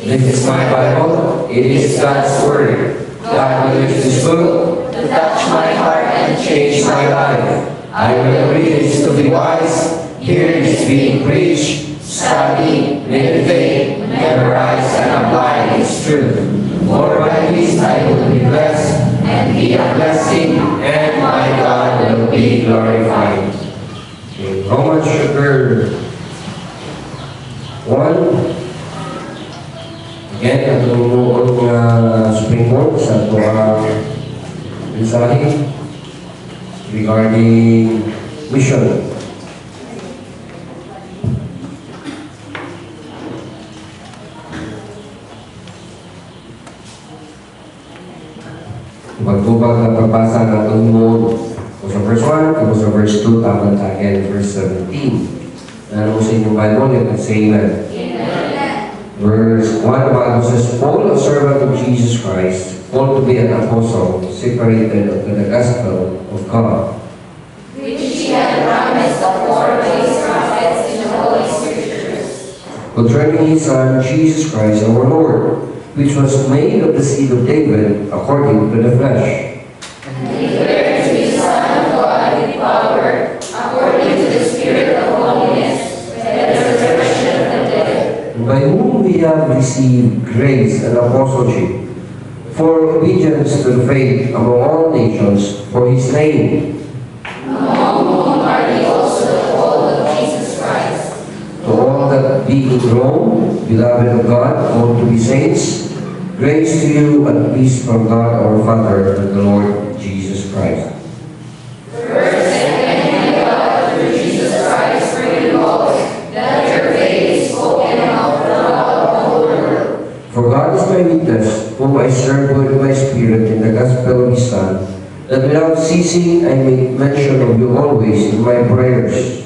This is my Bible. It is God's Word. God will use this book to touch my heart and change my life. I will read it to be wise, hear it being preached, study, meditate, memorize, and apply its truth. For by this I will be blessed and be a blessing, and my God will be glorified. Okay, Romans chapter 1. Again, ang tumuod nga springboard sa tuwang mensahe regarding mission. Magtubag na pagbasa ng tumuod o sa verse 1, o sa verse 2, tapos sa again, verse 17. Ano mo sa inyong Bible, you can say amen. Verse 1 about says, Paul, a servant of Jesus Christ, called to be an apostle, separated unto the gospel of God, which he had promised afore by his prophets in the Holy Scriptures, concerning his Son, Jesus Christ our Lord, which was made of the seed of David, according to the flesh, and declared to be Son of God with power, according to the Spirit of holiness, by the resurrection of the dead, by whom we have received grace and apostleship, for obedience to the faith among all nations, for his name, among whom are ye also the called of Jesus Christ. to all that be in Rome, beloved of God, called to be saints, grace to you and peace from God our Father and the Lord Jesus Christ. First and God through Jesus Christ for you all, that your faith is spoken of throughout the whole world. For God is my witness, whom I serve with my spirit in the gospel of his Son, that without ceasing I make mention of you always in my prayers,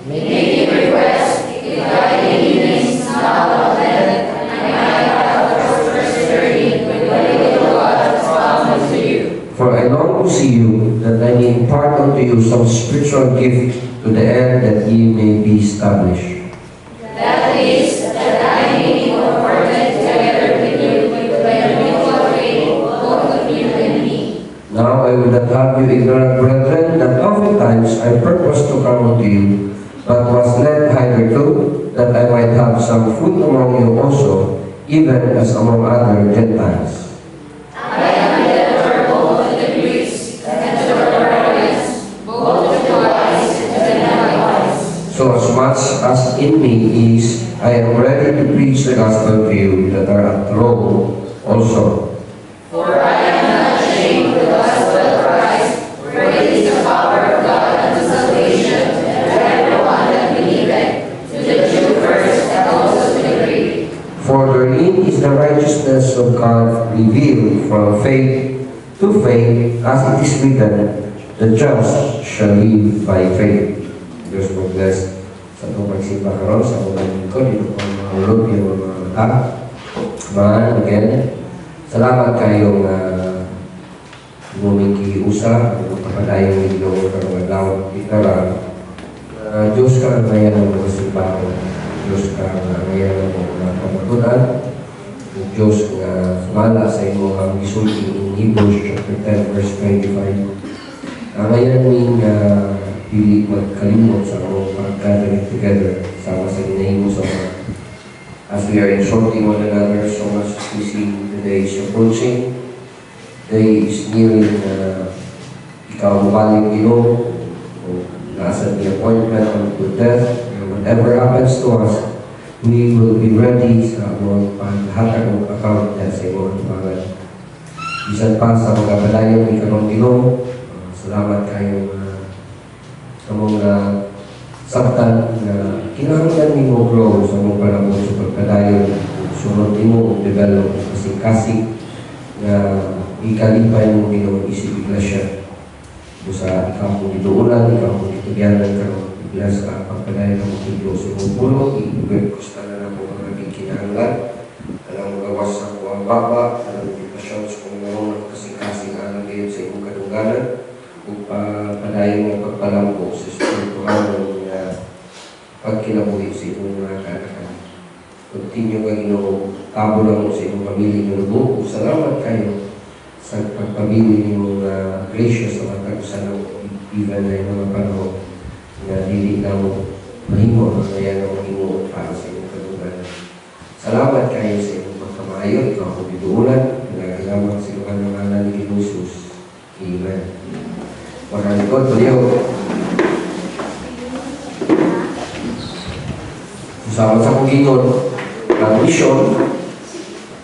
Making request, if by any means now of heaven, I might have prosperity with the will of God has come unto you. for I long to see you, that I may impart unto you some spiritual gift to the end that ye may be established. That is, that I may be comforted together with you by the mutual faith, both of you and me. Now I would not have you ignorant, brethren, that oftentimes I purposed to come unto you, but was led hitherto, that I might have some fruit among you also, even as among other Gentiles. I am therefore both to the Greeks and to the Barbarians, both to the wise and to the not-wise. So as much as in me is, I am ready to preach the gospel to you that are at Rome also. For I am not ashamed of the gospel of Christ, for it is the power of God unto salvation to everyone that believeth, to the Jew first and also to the Greek. For therein is the righteousness of God revealed from faith to faith, as it is written, the just shall live by faith. Diyos po bless sa itong magsimba karon sa mga lingkod, dito po mga ulog, yung mga mata. Man, again, salamat kayong mumikiusa, kapadayon ng Diyos karong adlaw. Itara, Diyos ka ngayon ng mga simbahan. Diyos ka ngayon ng mga pamatunan. Diyos nga sumala sa imo ang gisulti in Hebrews chapter 10 verse 25. Ngayon ning pili magkalimot sa among pag-gathering together sama sa ginahimo sa mga as we are insulting one another so much as we see the day is approaching. The day is nearing ikaw mabaling Ginoo o nasa the appointment unto death. Whatever happens to us, we will be ready sa among paghatag ng account niya sa imong tubangan. Bisan pa sa mga padayon ni karong Ginoo, salamat kayo sa mga sabtan na kinahanglan ni mo grow sa mong panahon sa pagpadayon, sunod mo develop kasing-kasing na ikalipay mo Ginoo isip iglesia. Busa ikaw mo dituulan, ikaw mo ditugyanan karong bless ka pagpadayon ng mga Diyos sa mong pulo, i-equip ko sa na po ang naging kinahanglan. Alam mo gawas sa kuwang baba, alam mo ipasyon sa kung ngayon kasing-kasing alam ngayon sa imong kadungganan, kung padayon ng pagpalampo sa spiritual ng pagkinabuhi sa imong mga kaanakan. Continue ka Ginoo tabo lang mo sa inyong pamilya ng buo. Salamat kayo sa pagpabili niyong gracious na matagusan ng even na yung mga panahon na dili na mo mahimo ang kaya na mahimo para sa inyong kalugan. Salamat kayo sa inyong pagkamayo, ikaw ako biduulan, nagagalamang sa inyong kanungalan ni Jesus. Amen. Maraming ko, tuliyo. Sama sa Panginoon, ang mission,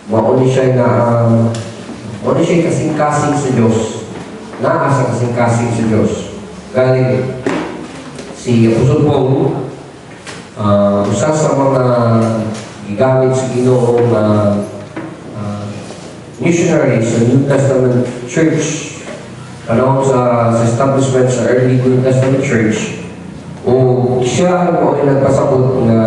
mauni siya kasing-kasing sa Diyos. Naasa kasing-kasing sa Diyos. Galing si Apostol Paul, usa sa mga gigamit sa Ginoo na missionary sa New Testament Church, panahon sa establishment sa early New Testament Church, o siya mo ay nagpasabot na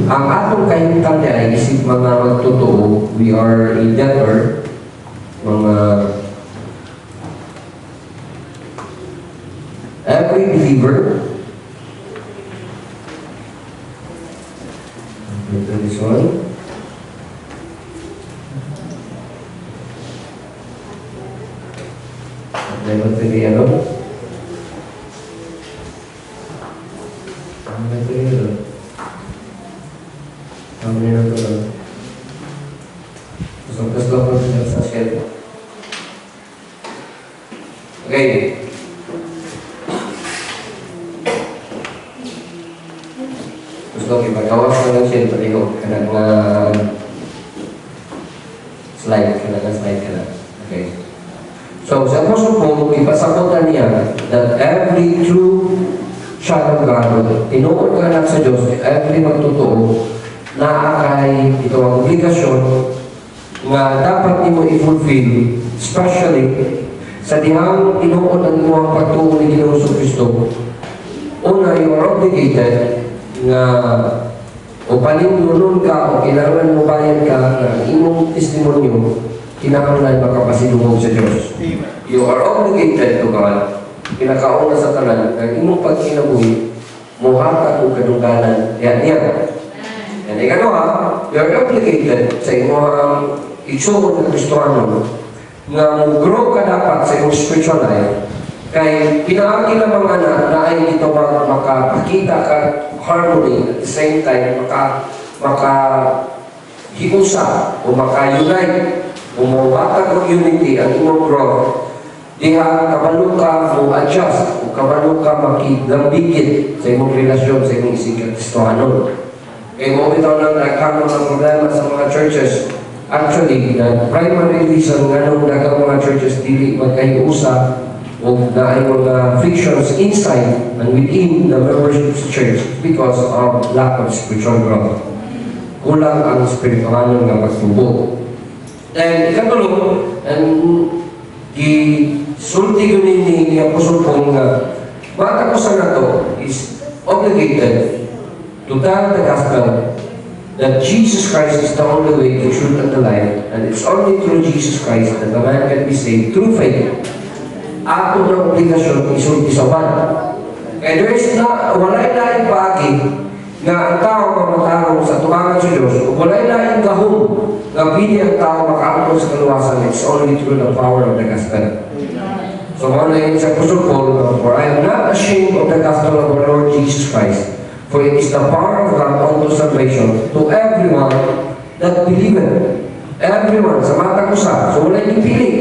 ang atong kahintan niya ay isip mga magtotoo, we are in debtor, mga every believer. Ito this one. Level 3 ano? Okay. Gusto ko ipagawas ko lang siya pareho kanang slide ka na. Okay. So, sa Apostle Paul, ipasakotan niya that every true child of God, tinuod ka anak sa Diyos, every magtotoo, naakay ito ang obligasyon nga dapat nimo i-fulfill, especially sa dihang tinuod ang imo ang pagtuo ni Ginoong Kristo. Una, you are obligated nga o paninulun ka o kailangan mo bayan ka na imong testimonyo kinahanglan makapasidungog sa Diyos. You are obligated to God. Pinakauna sa tanan ang imong pagkinabuhi muhatag og kadungganan niya. And ikaduha, you are obligated sa imong igsuon ng Kristohanon nga mo-grow ka dapat sa imong spiritual life kay pinaagi na mga na ay dito makapakita ka harmony at the same time makahiusa o maka-unite o mawatag o unity ang imong growth. Diha kabalo ka mo adjust o kabalo ka makigambigit sa imong relasyon sa imong isig Kristohanon. Kaya mo bitaw lang nagkaroon ng problema sa mga churches. Actually, the primary reason nga nung dagang mga churches dili magkayusa o na ay mga frictions inside and within the membership church because of lack of spiritual growth. Kulang ang spiritualan nga pagtubo. And ikatulo, and gisulti yun ni Apostol Paul nga bata ko sa nato is obligated to tell the gospel that Jesus Christ is the only way, the truth, and the life, and it's only through Jesus Christ that the man can be saved through faith. Ato na obligasyon isulti sa one. And there is not, walay laing paagi nga ang tao mamatarong sa tumangan sa Diyos, walay laing gahom nga pili ang tao makaangkon sa kaluwasan. It's only through the power of the gospel. So, ano yun sa Apostle Paul, for I am not ashamed of the gospel of our Lord Jesus Christ, for it is the power of God unto salvation to everyone that believeth. Everyone, sa mata ko sa. So, wala yung pili.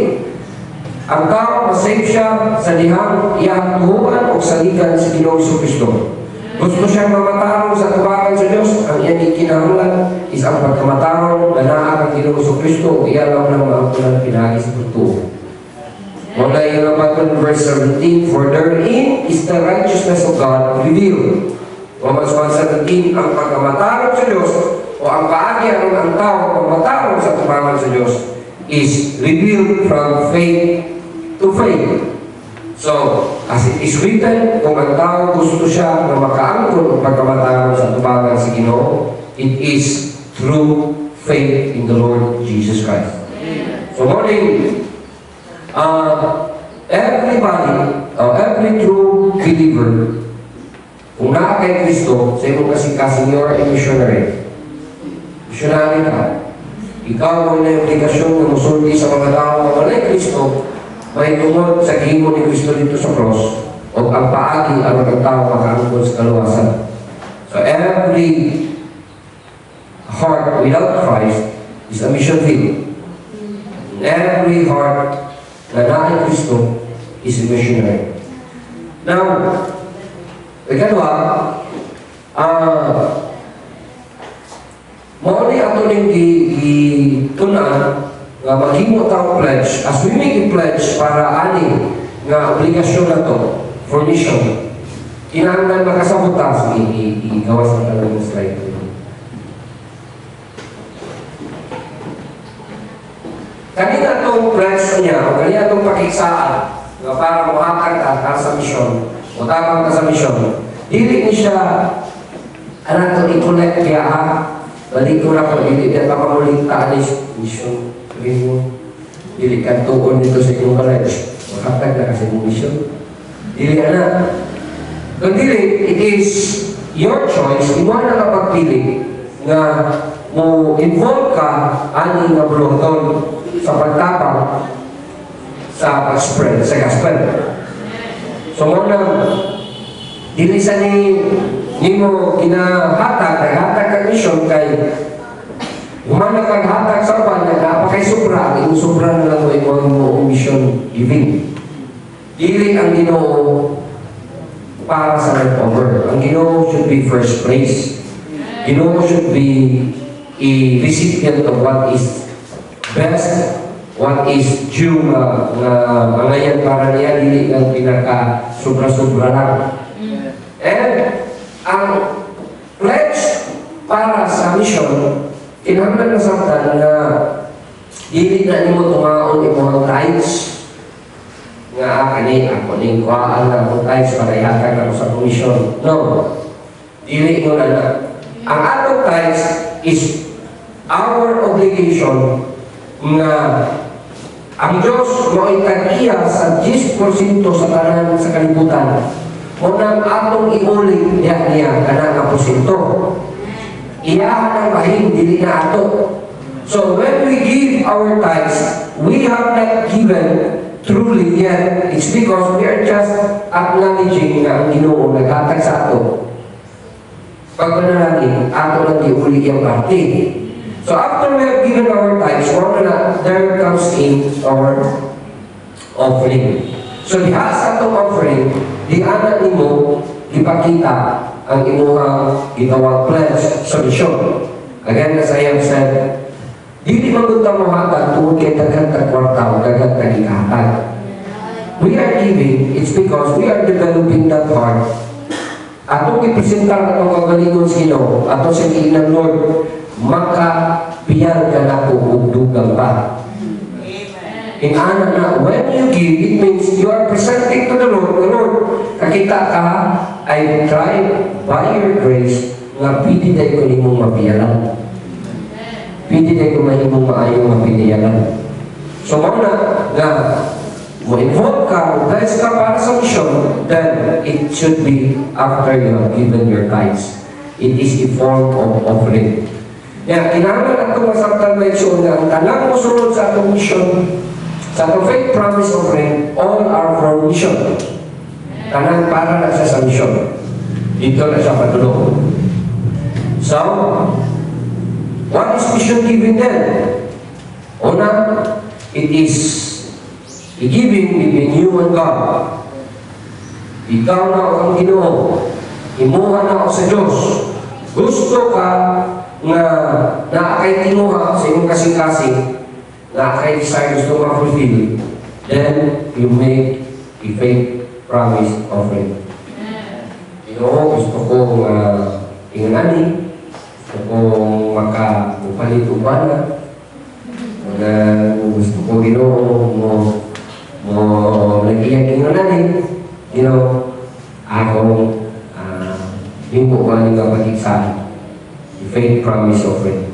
Ang tao, masave siya sa dihang iyang tuhuan o saligan sa Ginoong Kristo. Gusto siyang mamatarong sa tubagan sa Diyos, ang iyang kinahanglan is ang pagkamatarong na naakang Ginoong Kristo o iyan lang maangkulan pinagis ng tuho. Wala yung naman verse 17, for therein is the righteousness of God revealed. Romans 1:17, ang pagkamatarong sa Diyos o ang kaagyan ng tao pagmatarong sa tubangan sa Diyos is revealed from faith to faith. So, as it is written, kung ang tao gusto siya na makaangkon o pagkamatarong sa tubangan sa Ginoo, it is through faith in the Lord Jesus Christ. So, morning, every true believer, kung naa kay Kristo, sa imong kasing-kasing, you are a missionary. Missionary ka. Ikaw ang may obligasyon na musulti sa mga tao na walay Kristo, may tungod sa gimo ni Kristo dito sa cross, o ang paagi ang mga tao makaangkol sa kaluwasan. So every heart without Christ is a mission field. Every heart na nai Kristo is a missionary. Now, ikalawa, mauli ato ning gitunan nga maghimo ta pledge as we make a pledge para ani nga obligasyon na to for mission. Kinahanglan makasabutas igawas na talang slide. Kanina itong pledge niya, o kanina itong pakiksaan nga para muhatag ka sa mission, o tabang ka sa mission, dili ni siya anak to i-connect kaya balik ko na po, dili ka makamuling taalis mission. Sabihin mo, dili ka tuon dito sa inyong college, muhatag na kasi mong mission. Dili ka na. Kung dili, it is your choice, imo na kapagpili nga mo involve ka ani nga buluton sa pagtapang sa pag-spread sa gospel. So muna, dili sa ni mo kinahatag, naghatag ka mission kay humana kang hatag sa uban na napakay sobra, yung sobra na lang mo mission giving. Dili ang Ginoo para sa leftover. Ang Ginoo should be first place. Ginoo should be a recipient of what is best, what is due mga yan para niya, dili ang pinaka sobra-sobra lang. And ang pledge para sa mission, kinahanglan na sabtan na dili na nimo tumaon imong tithes nga kani ako ning kuhaan na mo tithes para ihatag ako sa commission. No. Dili mo na. Ang atong tithes is our obligation nga ang Diyos mo itag-iya sa 10% sa tanan sa kalibutan. Unang atong iulit niya kanang nga porsyento. Iyahan ang bahing, dili na ato. So when we give our tithes, we have not given truly yet. It's because we are just acknowledging na ang Ginoo naghatag sa ato. Pag manalangin, ato lang iuli yung parte. So after we have given our tithes, there comes in our offering. So diha sa atong offering, di ana nimo ipakita ang imuhang gitawag pledge sa mission. Again, as I have said, dili magunta mo hatag tungod kay daghan ta kwarta o daghan ta gihatag. We are giving, it's because we are developing that heart. Atong ipresentar atong kagalingon sa Ginoo, atong sa giinang Lord, makapiyan ka na ko og dugang pa. In ana na, when you give, it means you are presenting to the Lord, kakita ka, I try by your grace, nga pili tayo ko nimong mapiyalan. Pili tayo ko mahimong maayong mapiyalan. So, muna, nga, mo-involve ka, dahil ka para sa mission, then it should be after you have given your tithes. It is a form of offering. Kaya, kinahanglan atong masabtan na ison nga, ang tanang musunod sa atong mission, sa atong faith promise offering, all are for mission. Tanang para na sa mission. Dito na siya patulong. So, what is mission giving then? Una, it is a giving between you and God. Ikaw na ang Ginoo. Imuha na ako sa Diyos. Gusto ka nga naakay tinuha sa iyong kasing-kasing, naakay desire gusto ma-fulfill, then you make a faith promise offering. Ginoo, gusto kong ingani, gusto kong makapalit-uban na gusto ko Ginoo mo nag-iyak ingani, Ginoo, akong himpo ka nang kapag-iksahan. Faith promise offering.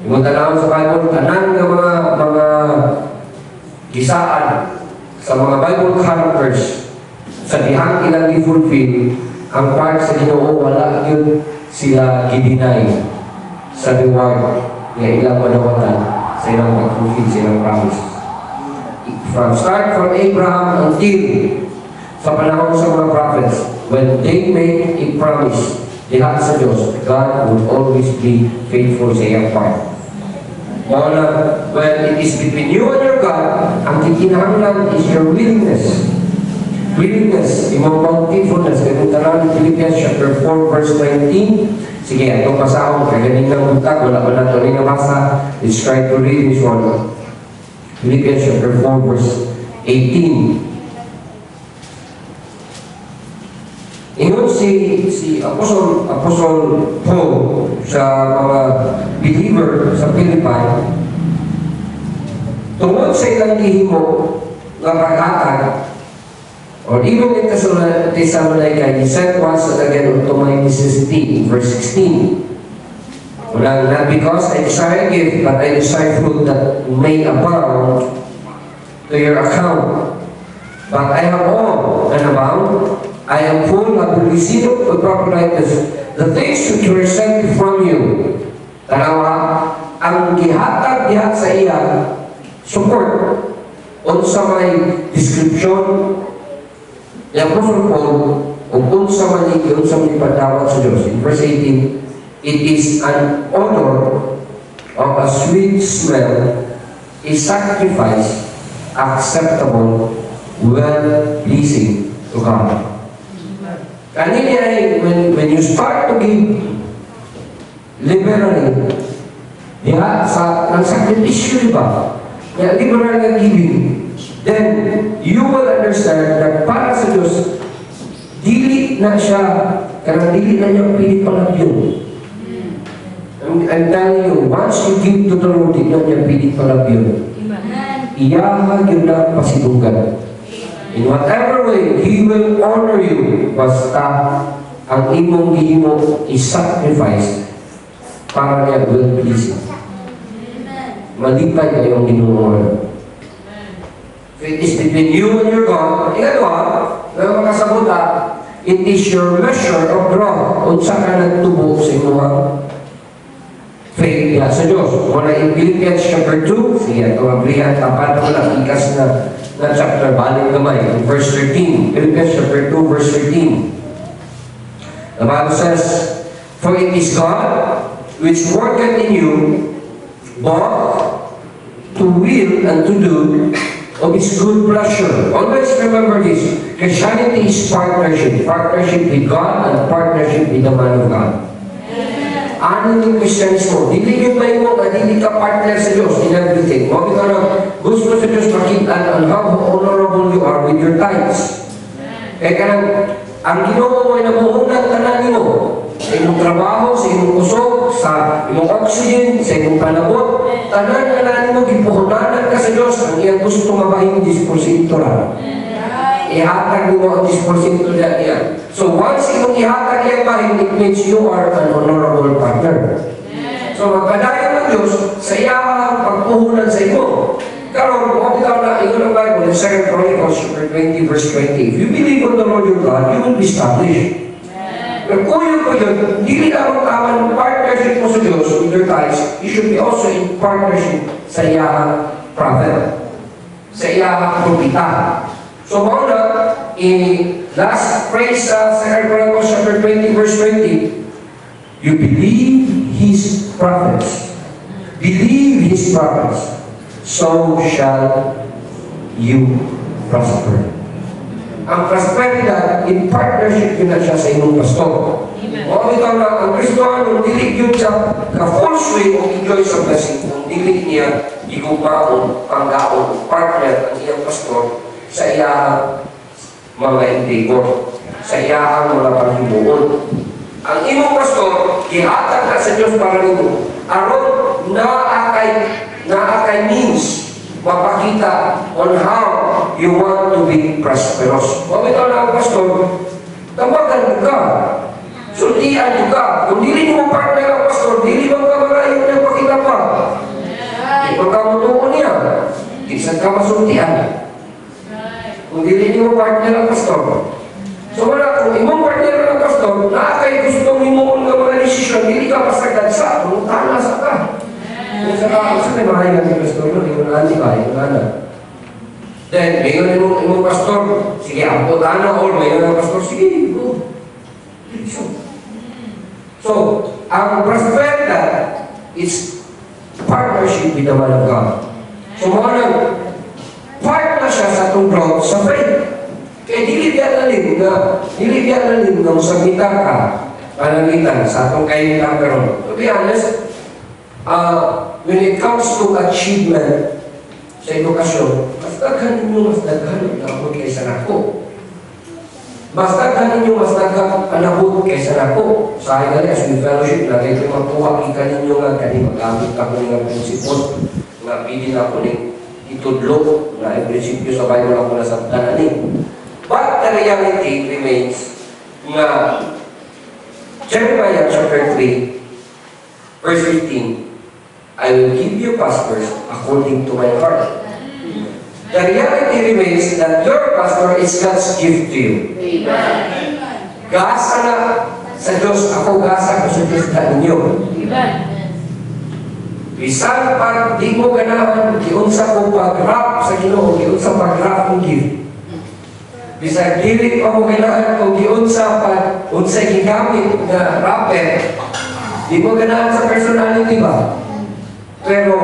Yung tanawin sa Bible, tanan ng mga gisaan sa mga Bible characters sa dihang ilang i-fulfill, ang part sa Ginoo wala yun sila gidinay sa reward. nga ilang manawatan sa ilang pag-fulfill sa ilang promise. From Abraham until sa panahon sa mga prophets, when they make a promise, diha sa Diyos, God will always be faithful sa iyang part. When it is between you and your God, ang kikinahanglan is your willingness. Willingness, imong bountifulness. Kaya tanan Philippians chapter 4 verse 19. Sige, itong pasahon, kaya ganing ng buntag, wala ba nato rin nabasa. Let's try to read this one. Philippians chapter 4 verse 18. Ingon si Apostol Paul sa mga believer sa Philippi, tungod sa ilang gihimo nga pag-atag, or even in Thessalonica, he said once again unto my necessity, in verse 16, not because I desire gift, but I desire fruit that may abound to your account. But I have all and abound. I am full, I will receive it with Epaphroditus, the things which were sent from you. Tanawa, ang gihatag diha sa iya, support, unsa may description ni Apostle Paul, o unsa may padawat sa Diyos. In verse 18, it is an honor of a sweet smell, a sacrifice acceptable, well-pleasing to God. Kanina ay, when you start to give liberally, ang sakripisyo, diba? Liberal na giving, then you will understand that para sa Diyos, dili na siya, karang dili na niya pilit palabyon. I'm telling you, once you give to the Lord, di na niya pilit palabyon. Iyaha yun na pasidugan. In whatever way, He will honor you. Basta ang imong gihimo is sacrifice para niya will please you. Malipay kayong ginuungan. So it is between you and your God. Ikatwa, may makasabuta, it is your measure of growth. Unsa ka nagtubo sa imong faith sa Diyos. Muna in Philippians chapter 2, siya, ito ang blihan, tapat mo lang, ikas na chapter, balik gamay, in verse 13. Philippians chapter 2, verse 13. The Bible says, for it is God which worketh in you both to will and to do of His good pleasure. Always remember this. Christianity is partnership. Partnership with God and partnership with the man of God. Ano yung Christianismo? Dili yung may mo, dili ka partner sa Diyos in everything. Huwag ka na gusto sa Diyos makita on how honorable you are with your tithes. Kaya ka ang ginoo mo ay namuhunan ka na nyo sa imong trabaho, sa imong kusog, sa imong oxygen, sa imong panabot. Tanan ka na nyo, gipuhunanan ka sa Diyos. Ang iyang gusto mabahin 10% lang. Ihatag mo ang 10% niya. So once imong ihatag yung bahin, it means you are an honorable partner. So magpadayon ng Diyos sa iyang pagpuhunan sa imo. Karon, kung ikaw na, ikaw ng Bible, in 2 Chronicles 20 verse 20, if you believe on the Lord your God, you will be established. Pero kung yun, hindi ka magkaman partnership mo sa Diyos with your tithes, you should be also in partnership sa iyang prophet, sa iyang propita. So, muna, last phrase sa 2 Chronicles chapter 20, verse 20, you believe His prophets. Believe His prophets. So shall you prosper. Ang prosperidad, in partnership yun na siya sa inyong pastor. O ikaw na, ang Kristohan, dili yun siya ka-full swing o enjoy sa blessing. Kung dili niya, igubaon, panggaon, partner ang iyang pastor sa iyang mga endeavor, sa iyang mga paghibuon. Ang imong pastor, gihatag ka sa Diyos para nito. Aron naakay means mapakita on how you want to be prosperous. Kung ikaw na ang pastor, tawagan ka. Sultian ka. Kung dili mo partner ang pastor, dili bang ka malayo na pakita pa? Di ba ka mutuon niya? Di saan ka masultian? Kung dili mo partner ang pastor. So wala, kung imong partner ang pastor, naakay gusto mo nga mga desisyon, dili ka basta gansa, kung tanas ka. Sa may mahal nga ni pastor, iunahan di ba? Iunahan. Then, ngayon imong pastor, sige, abot na, or ngayon ang pastor, sige, go. So, ang prosperity is partnership with the man of God. So, mga part na siya sa itong growth sa faith. Kaya dilibyan na rin nung sabitan ka, panangitan sa itong kainitan karon. To be honest, when it comes to achievement sa edukasyon, mas daghan na abot kaysa nako. Mas daghan ninyo, mas daghan anabot kaysa nako. Sa akin as we fellowship na kayo magkuha kita ninyo nga kani magamit ako ng prinsipyo nga pili na ako ng itudlo na ang prinsipyo sa Bible ako na sabdan ani. But the reality remains nga Jeremiah chapter 3 verse 15, I will give you pastors according to my heart. The reality remains that your pastor is God's gift to you. Amen. Gasa na sa Diyos, ako gasa ko sa Diyos na ninyo. Amen. Bisan pag di mo ganahan, giunsa ko pag-rap sa Ginoo, giunsa pag-rap ng gift. Bisan dili pa mo ganahan kung giunsa pag-unsa gigamit na rapper, di mo ganahan sa personality ba? Pero,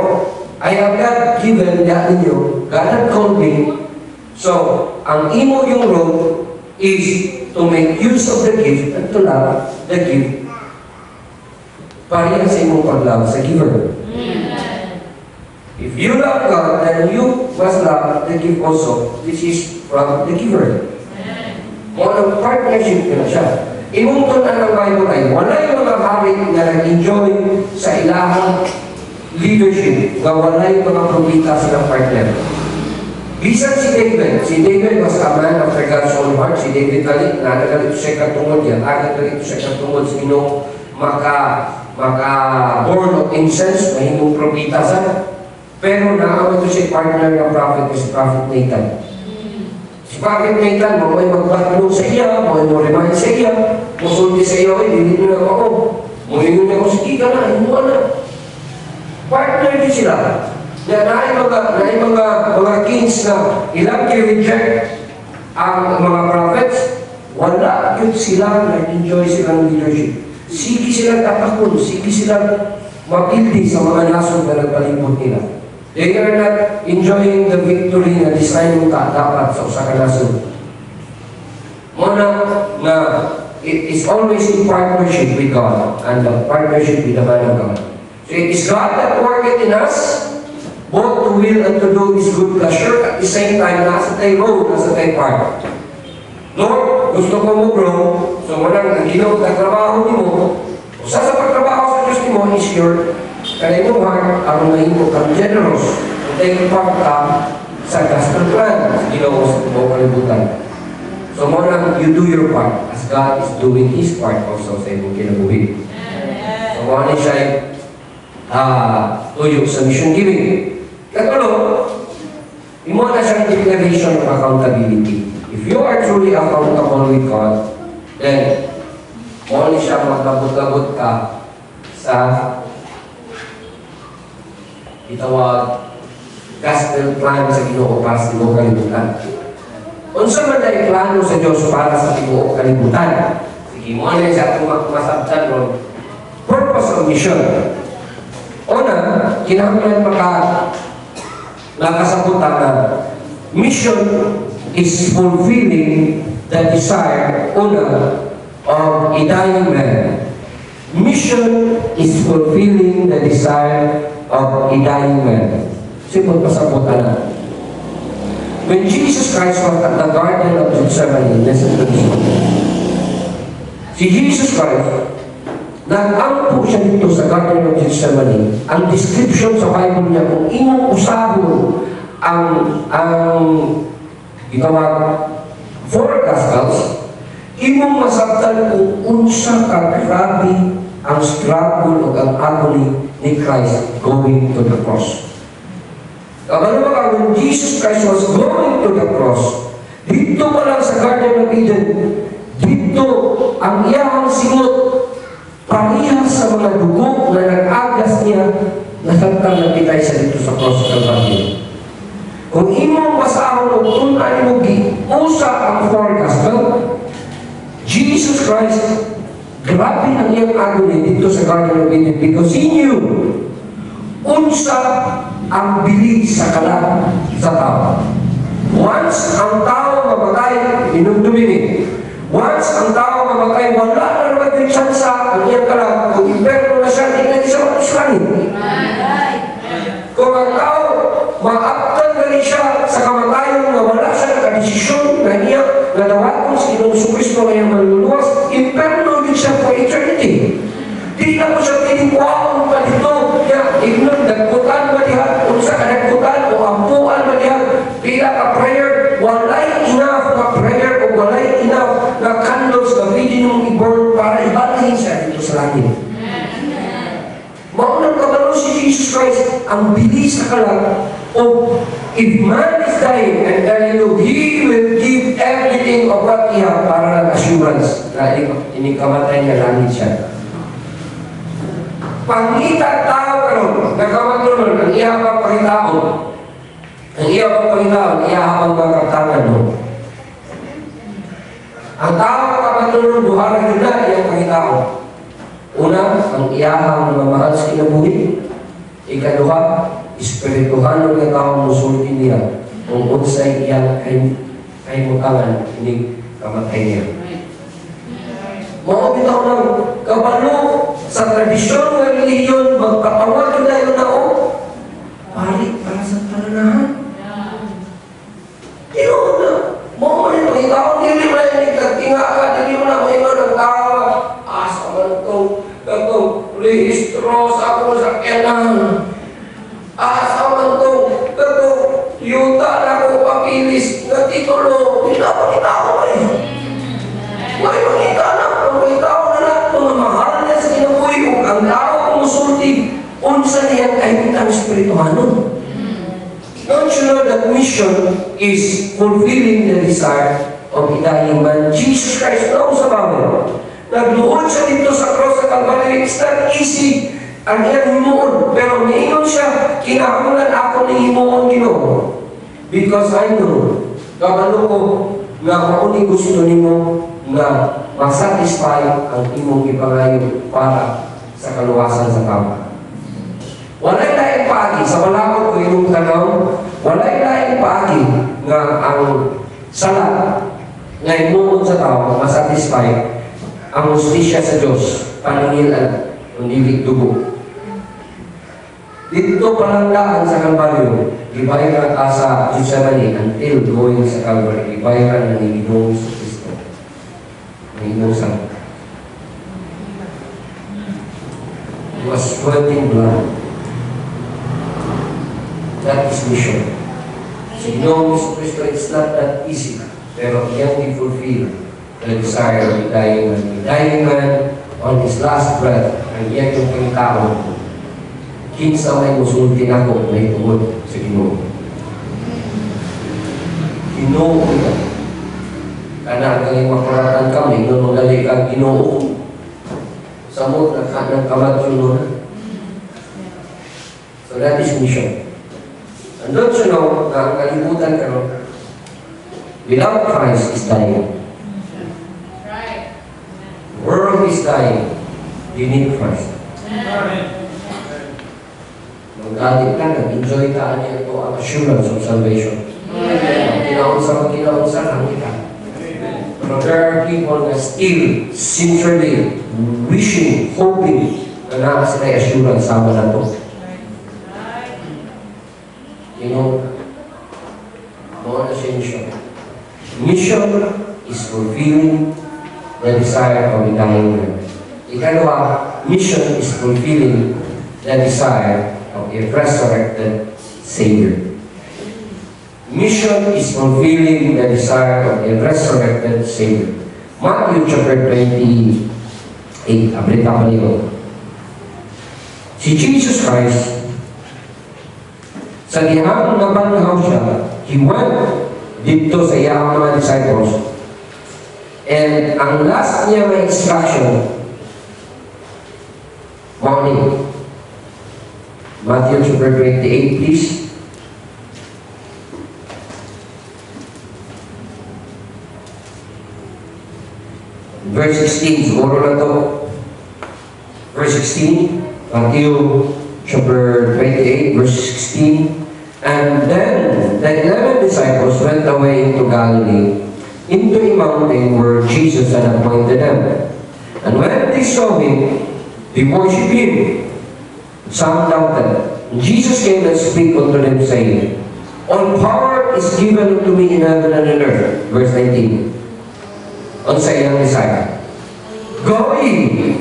I have God given that ninyo, God had called me. So, ang imo yung role is to make use of the gift and to love the gift. Pareha sa imong pag-love sa giver. If you love God, then you must love the gift also, which is from the giver. Mga partnership na siya. Imong tunan ng Bible ay, wala yung mga hari na nag-enjoy sa ilahang leadership, nga wala yung mga propita silang partner. Bisan si David was a man after God's own heart. Si David galit, nagalit siya katungod yan, agad galit siya katungod sa Ginoo, maka-born of incense, mahimong propita sa. Pero naaway ito siya partner ng prophet, si Prophet Nathan. Si Prophet Nathan, mo ay magbatlong sa iya, mo ay mo-remind sa iya, musulti sa iyo, hindi nyo na ako. Mo yun na ako, sige ka na, hindi mo na. Partner din sila. Na mga kings na ilang i-reject ang mga prophets, wala yun sila na-enjoy silang leadership. Sige silang tatakon, sige silang mapildi sa mga nasong na nagpalibot nila. They are not enjoying the victory na design mo dapat sa usa ka nasong. Muna na it is always in partnership with God and the partnership with the man of God. So it is God that worketh in us, both to will and to do His good pleasure, at the same time, nasa tayo road, nasa tayo part. Lord, gusto ko mo grow, so walang ang ginawag na trabaho ni mo, sa pagtrabaho sa Diyos ni mo is your kanay mo heart, ang mahimo kang generous, kung tayo part ka sa gospel plan, ginawa sa mo kalibutan. So muna, you do your part, as God is doing His part also sa imong kinabuhi. So muna siya tuyo sa mission giving. Katulo, imo na siyang declaration of accountability. If you are truly accountable with God, then mo siya magkabot-kabot ka sa itawag gospel plan sa Ginoo para sa tibuok kalibutan. Unsa man ay plano sa Dios para sa tibuok kalibutan? Sige mo na sa atong masabtan ron. Purpose of mission. Una, kinahanglan nakasabutan na mission is fulfilling the desire, una, of a dying man. Mission is fulfilling the desire of a dying man. Simple pasabutan na. When Jesus Christ was at the Garden of Gethsemane, listen to this one. Si Jesus Christ, nag-ampo siya dito sa Garden of Gethsemane. Ang description sa Bible niya, kung imong usabon ang gitawag four Gospels, imong masabtan kung unsa ka grabe ang struggle o ang agony ni Christ going to the cross. Kapag naman when Jesus Christ was going to the cross, dito pa lang sa Garden of Eden, dito ang iyang singot, pareha sa mga dugo na nag-agas niya nasabtan na kita sa dito sa cross ng Calvary. Kung imong basahon o tunay mo giusa ang four gospel, Jesus Christ, grabe ang iyang agony dito sa Garden of Eden because He knew unsa ang bilis sa kalat sa tao. Once ang tao mamatay, inumdumini. Once ang tao mamatay, wala na naman yung tsansa ang iyang kalat. Kung imperno na siya, hindi na siya matuslanin. Kung ang tao maaptan na rin siya sa kamatayon na wala siya nakadesisyon na niya na dawaton sa Inoong Kristo na iyang maluluwas, imperno din siya for eternity. Di na mo siya tinikuhaan pa dito. Kaya, ignon, nagkutan ba diha? Kung sa kanagkutan o ampuan ba diha? Pila ka prayer, walay enough na prayer o walay enough na candles na pwede mong i-burn para ibalhin siya dito sa langit. Maunang kabalo si Jesus Christ ang bilis sa kalat o if man is dying and telling you, He will give everything of what He has para ng assurance na inikamatay niya langit siya. Pangita tao karon, nagkamatulog, ang iyabang pangitaon, ang iyabang mga kaptangan mo. Ang tao kamatulog, buharang yun na iyang pangitaon. Una, ang iyahang mamahal sa kinabuhi. Ikaduha, espirituhan ng tao musulti niya kung unsay iyang ay mutangan, hindi kamatay niya. Mga bitaw ng kabalo sa tradisyon ng reliyon, magpatawag na yun na pari para sa pananahan. Tino na, mga nito, ikaw dili mo na yung nagtinga ka, dili mo na mga ng tawa. Asa man itong rehistro sa ako sa kenan. Asa man itong yuta na ako papilis na titulo. Pinapakita ko kayo. May makita na, makita na mga mahal niya sa kinabuhi o ang tao kumusulti unsa niyan ay mitang espirituhanon. Don't you know that mission is fulfilling the desire of hidayang man? Jesus Christ knows about it. Nagluhod siya dito sa cross sa Calvary. It's not easy ang iyang himuon. Pero niingon siya, kinahanglan ako ni himuon Ginoo. Because I know, kabalo ko nga mauni gusto nimo na masatisfy ang imong ipangayo para sa kaluwasan sa tao. Walay laing paagi sa balakot ko imong tanaw, walay laing paagi nga ang sala nga imuon sa tao masatisfy ang hustisya sa Diyos, paningilan, unilig dugo. Dito palandaan sa Kalbaryo, ibayaran ka sa Gethsemane until going sa Calvary, ibayaran na ni Ginoo sa Kristo. Ginoo sa He was sweating blood. That is mission. Si Ginoo sa Kristo, it's not that easy, pero iyang i-fulfill the desire of the dying man. The dying man, on his last breath, ang iyang yung pangitao, kinsa may musulti na ko, may tungod sa Ginoo. Ginoo ko ito. Kana kang makuratan kami, nung magali kang Ginoo. Samot na kanang kamatsuno na. So that is mission. And don't you know, na ang kalimutan ka no, without Christ is dying. The world is dying. You need Christ. Magalit ka, nag-enjoy ka niya ito ang assurance of salvation. Kinaunsa lang kita. But there are people na still, sincerely, wishing, hoping na naka sila assurance sama na ito. Mga na siya mission. Mission is fulfilling the desire of the dying man. Ikalawa, mission is fulfilling the desire of a resurrected Savior. Mission is fulfilling the desire of a resurrected Savior. Matthew chapter 28, abrita pa niyo. Si Jesus Christ, sa gihang nabanhaw siya, He went dito sa iyang mga disciples. And ang last niya may instruction, morning, Matthew chapter 28, please. Verse 16, siguro na to. Verse 16, Matthew chapter 28, verse 16. And then the 11 disciples went away into Galilee, into a mountain where Jesus had appointed them. And when they saw him, they worshipped him. Some doubted. And Jesus came and spake unto them, saying, All power is given unto me in heaven and in earth. Verse 19. On sa iyang disciple, Go ye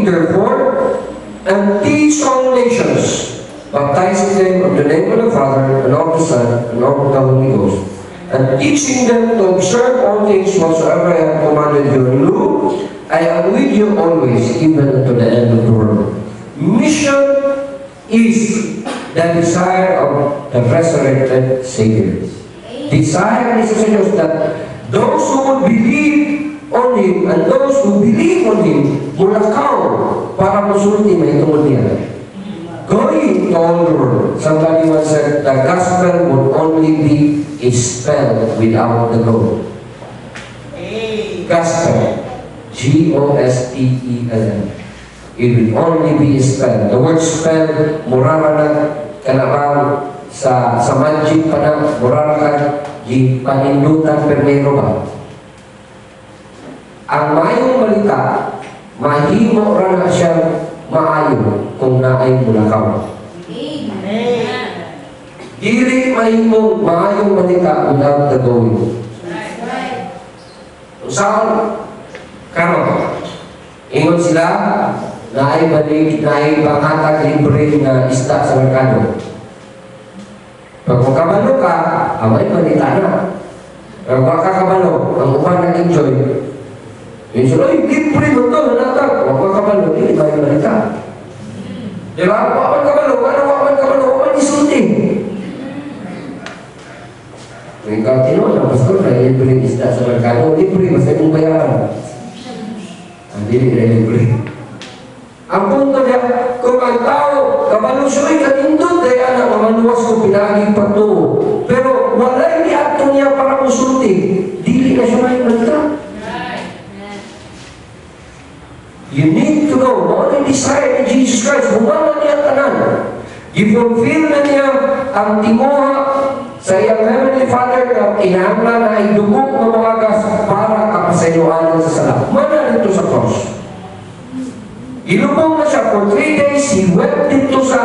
therefore, and teach all nations, baptizing them in the name of the Father, and of the Son, and of the Holy Ghost, and teaching them to observe all things whatsoever I have commanded you. And look, I am with you always, even unto the end of the world. Mission is the desire of the resurrected Savior. Desire is just that those who will believe on Him and those who believe on Him mulakaw para masulti may tungod niya. Going to all the world. Somebody once said, the gospel would only be a spell without the goal. Gospel. G-O-S-P-E-L-L. It will only be a spell. The word spell, murara na kanabang sa magic pa na murara ka di panindutan permero ba. Ang mayong balita, mahimo ra na siyang maayo kung naay mulakaw. Amen. Dili mahimong maayong balita without the going. Saan? Karon, ingon sila na ay balik, na ay panghatag libre na isda sa merkado. Pag makabalo ka, may balita na. Pag makakabalo, ang upan nag-enjoy. Yung sila, libre mo ito, nanatag. Pag makabalo, hindi may balita. Diba? Wapan kabalo, wapan kabalo, wapan isulting. May katino na, pastor, na libre isda sa merkado, libre, basta yung bayaran. Hindi na libre. Ang punto niya, kung ang tao, kabalusoy kanindot, kaya na mamaluwas ko pinaging patuo. Pero walay ni ato niya para musulti, dili na siya may balita. You need to know, all the desire ni Jesus Christ, humana niya tanan. I-fulfill na niya ang timuha sa iyang Heavenly Father na inahanglan na ay dugong ng mga gas para kapasayuanan sa sala. Mana dito sa cross. Ilubong na siya for 3 days. We went dito sa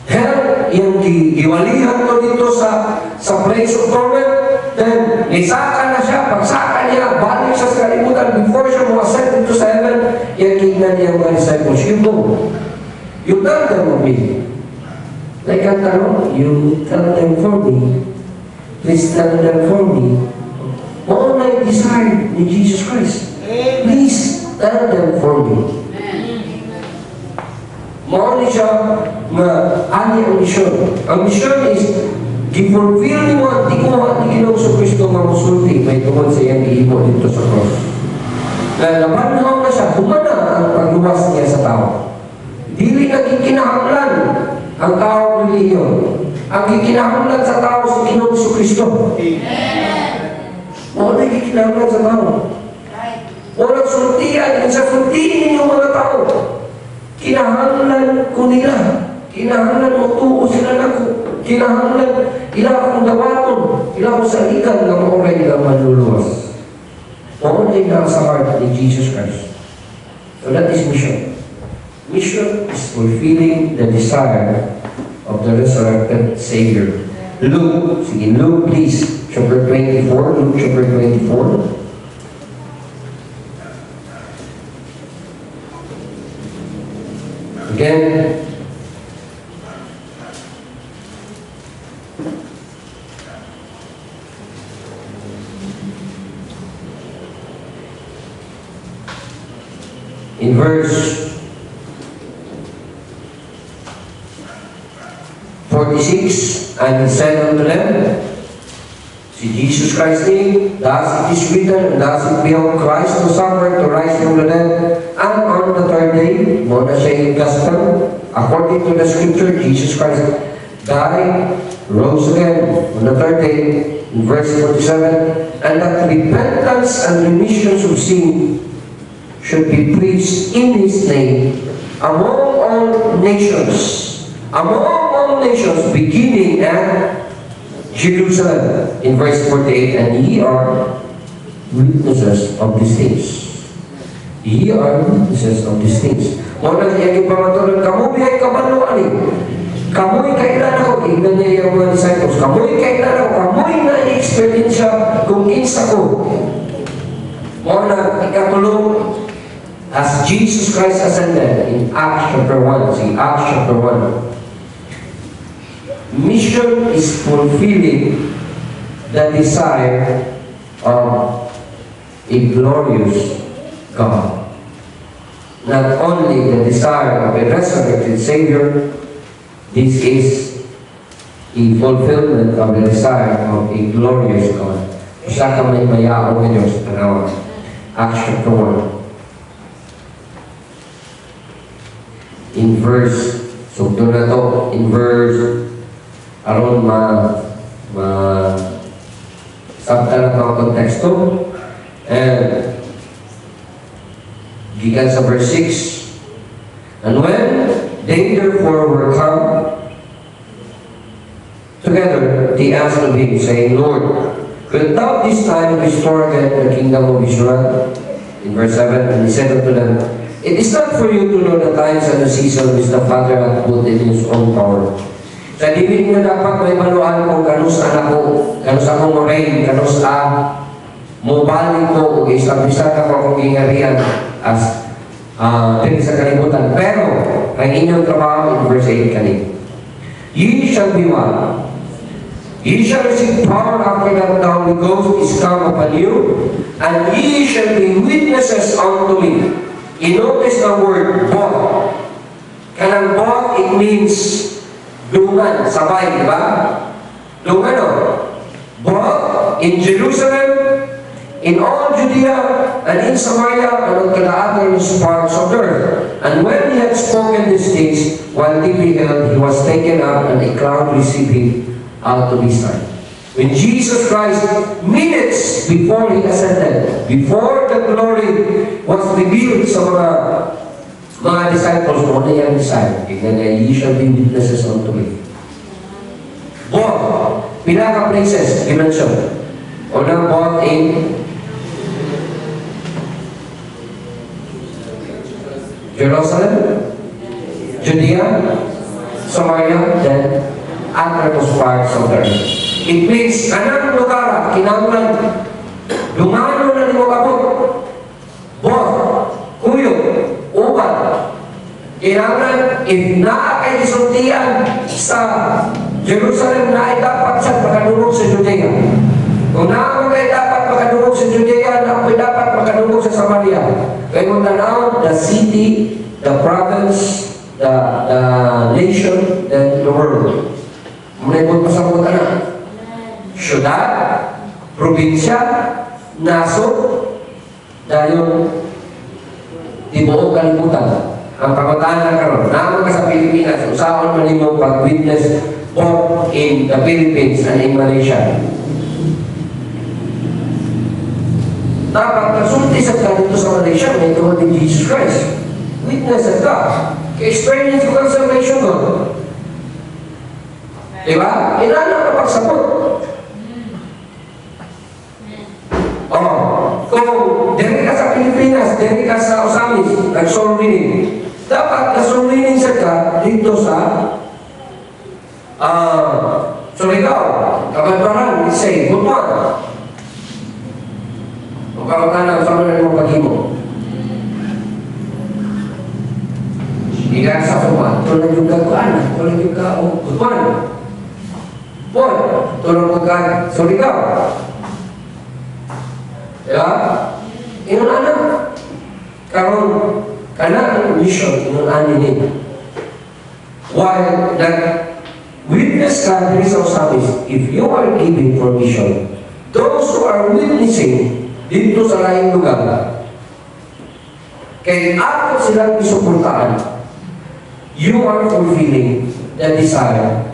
hell, yung giwalihan ko dito sa place of torment. Then, isaka na siya. Pagsaka niya, balik siya sa kalimutan before siya ascend dito sa heaven. Yung tignan niya mga disciples. You tell them of me. Like ang tanong, you tell them for me. Please tell them for me. All I desire in Jesus Christ. Please tell them for me. Mauli siya ani ang misyon. Ang misyon is gi-fulfill ni mo at tikuha ni Ginoong Kristo nga musulti may tungkol sa iyang giimo dito sa cross. Laban na siya, humana ang pagluwas niya sa tao. Dili naging kinahanglan ang tao reliyon. Ang gikinahanglan sa tao si Ginoong Kristo. Wala gikinahanglan sa tao. Walang sultian, sa sultiin yung mga tao. Kinahanglan ko nila. Kinahanglan mo tuo sila na ko. Kinahanglan ila akong dawaton. Ila akong salikan ng oray nila manluluwas. Wala yung nasa heart ni Jesus Christ. So that is mission. Mission is fulfilling the desire of the resurrected Savior. Luke, sige, Luke please, chapter 24, Luke chapter 24. Again, in verse 46, and he said unto them, Si Jesus Christ name, thus it is written, and thus it beheld Christ to suffer, to rise from the dead, and on the third day, muna siya yung gospel, according to the scripture, Jesus Christ died, rose again on the third day, in verse 47, and that repentance and remissions of sin should be preached in His name among all nations, beginning at Jerusalem, in verse 48, and ye are witnesses of these things. Ye are witnesses of these things. Muna niya yung pamatulan, kamu biyay kabaluan eh. Kamu'y kailan ako, tignan niya yung mga disciples, kamu'y kailan ako, kamu'y na-experience siya kung kinsa ko. Muna, ikatulong, as Jesus Christ ascended in Acts chapter 1, see, Acts chapter 1, mission is fulfilling the desire of a glorious God. Not only the desire of a resurrected Savior, this is a fulfillment of the desire of a glorious God. Usa ka may mayaong ng Diyos, tanawa. Acts chapter 1. In verse, so doon na to, in verse, aron sabta na mga konteksto, and gikan sa verse 6, and when they therefore were come together, they asked of him, saying, Lord, wilt thou this time restore again the kingdom of Israel? In verse 7, and he said unto them, it is not for you to know the times and the season which the Father hath put in His own power. Sa diwin nga dapat may manuan kung kanus anak ko, kanus akong reign, kanus mobalik ko, o establishar ka ko akong ingarian as din sa kalibutan. Pero, ang inyong trabaho in verse 8 kanina. Ye shall be one. Ye shall receive power after that the Holy Ghost is come upon you, and ye shall be witnesses unto me. I-notice the word, both. Kanang both, it means dungan, sabay, di ba? Dungan, no? Both in Jerusalem, in all Judea, and in Samaria, and on the uttermost parts of the earth. And when he had spoken these things, while they beheld, he was taken up, and a cloud received him out of his sight. When Jesus Christ, minutes before He ascended, before the glory was revealed sa mga disciples, muna yung disciple, ye shall be witnesses unto me. Both, pinaka-places, i-mention. Unang both in Jerusalem, Judea, Samaria, then uttermost parts of the earth. It means, kanang lugar, kinaulan, lumano na ni mo kabot, both, kuyo, uban, kinaulan, if naa kay isultian sa Jerusalem, na ay dapat sa pagkadulog sa Judea. Kung naa kay dapat pagkadulog sa Judea, na ay dapat pagkadulog sa Samaria. Kaya kung tanaw, the city, the province, the nation, then the world. Muna ikot pasabot na. Syudad, probinsya, nasod, dahil tibuong kalibutan. Ang pangutaan na karon, naman ka sa Pilipinas, usahan man mo pag-witness both in the Philippines and in Malaysia. Dapat kasulti sa ka dito sa Malaysia, may tuwa ni Jesus Christ. Witness at ka. Ka-experience ko ang salvation ko. Diba? Inana ka pagsabot. Kung diri ka sa Pilipinas, diri ka sa Osamis, nag-soul winning. Dapat na-soul winning sa ka dito sa Surigao, Kabanbaran, say, Butuan. Magkakatanang sa mga ng paghimo. Hindi ka sa Butuan, tulad yung gagawaan, tulad yung Butuan. Butuan, tulad yung Surigao. Ya, inunan karon kana mission inunan ini. While that witness ka diri sa Osamis, if you are given for mission, those who are witnessing dito sa laing lugar, kay ako silang isuportaan, you are fulfilling the desire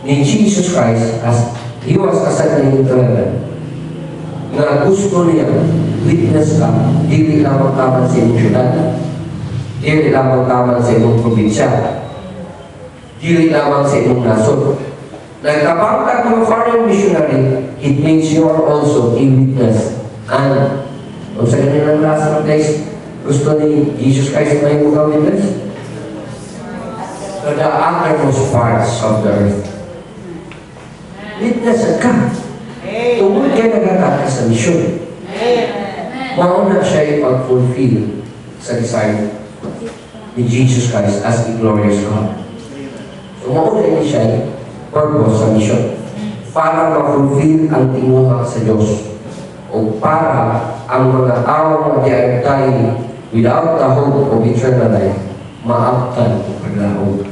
ni Jesus Christ as He was ascending into heaven. Na gusto niya, witness ka, hindi lamang taman sa inyong syudad, hindi lamang taman sa inyong probinsya, hindi lamang sa inyong nasod. Nagkapag ka ng foreign missionary, it means you are also a witness. And, kung sa kanilang last ng days, gusto ni Jesus Christ na yung mga witness? To the uttermost parts of the earth. Witness ka. Tungkol kayo nagtataka sa misyon. Mauna siya yung pag-fulfill sa desire ni Jesus Christ as the glorious God. So, mauna niya siya yung purpose sa misyon. Para ma-fulfill ang tinguha sa Diyos. O para ang mga tao na diayagtay without the hope of eternal life, maaptan o paglaog.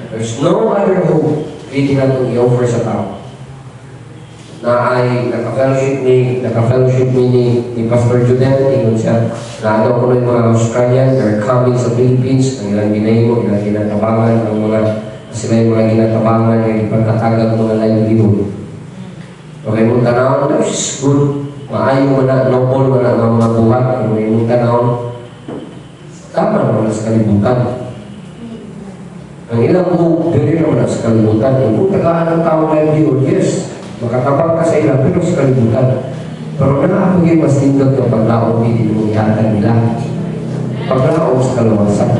There's no other hope pwede na itong i-offer sa tao. Na ay naka-fellowship ni Pastor Judel, ingon siya, na ano ko na yung mga Australian, they're coming sa Philippines, ang ilang ginay mo, ilang ginatabangan, ang mga, sila yung mga ginatabangan, yung ipagkatagag mga livelihood. Okay, mong tanawon, that is good. Maayo mo na, noble mo na ang mga buhat, yung mong tanawon, tama naman sa kalibutan. Ang ilang buhok, diri naman sa kalibutan. Kung tagaan ng tao livelihood, yes, makatabang ka sa ilang, pero sa kalibutan. Pero nakapagay mas tindog ng paglaong hindi mo ihatan nila. Paglaong sa kalawasan.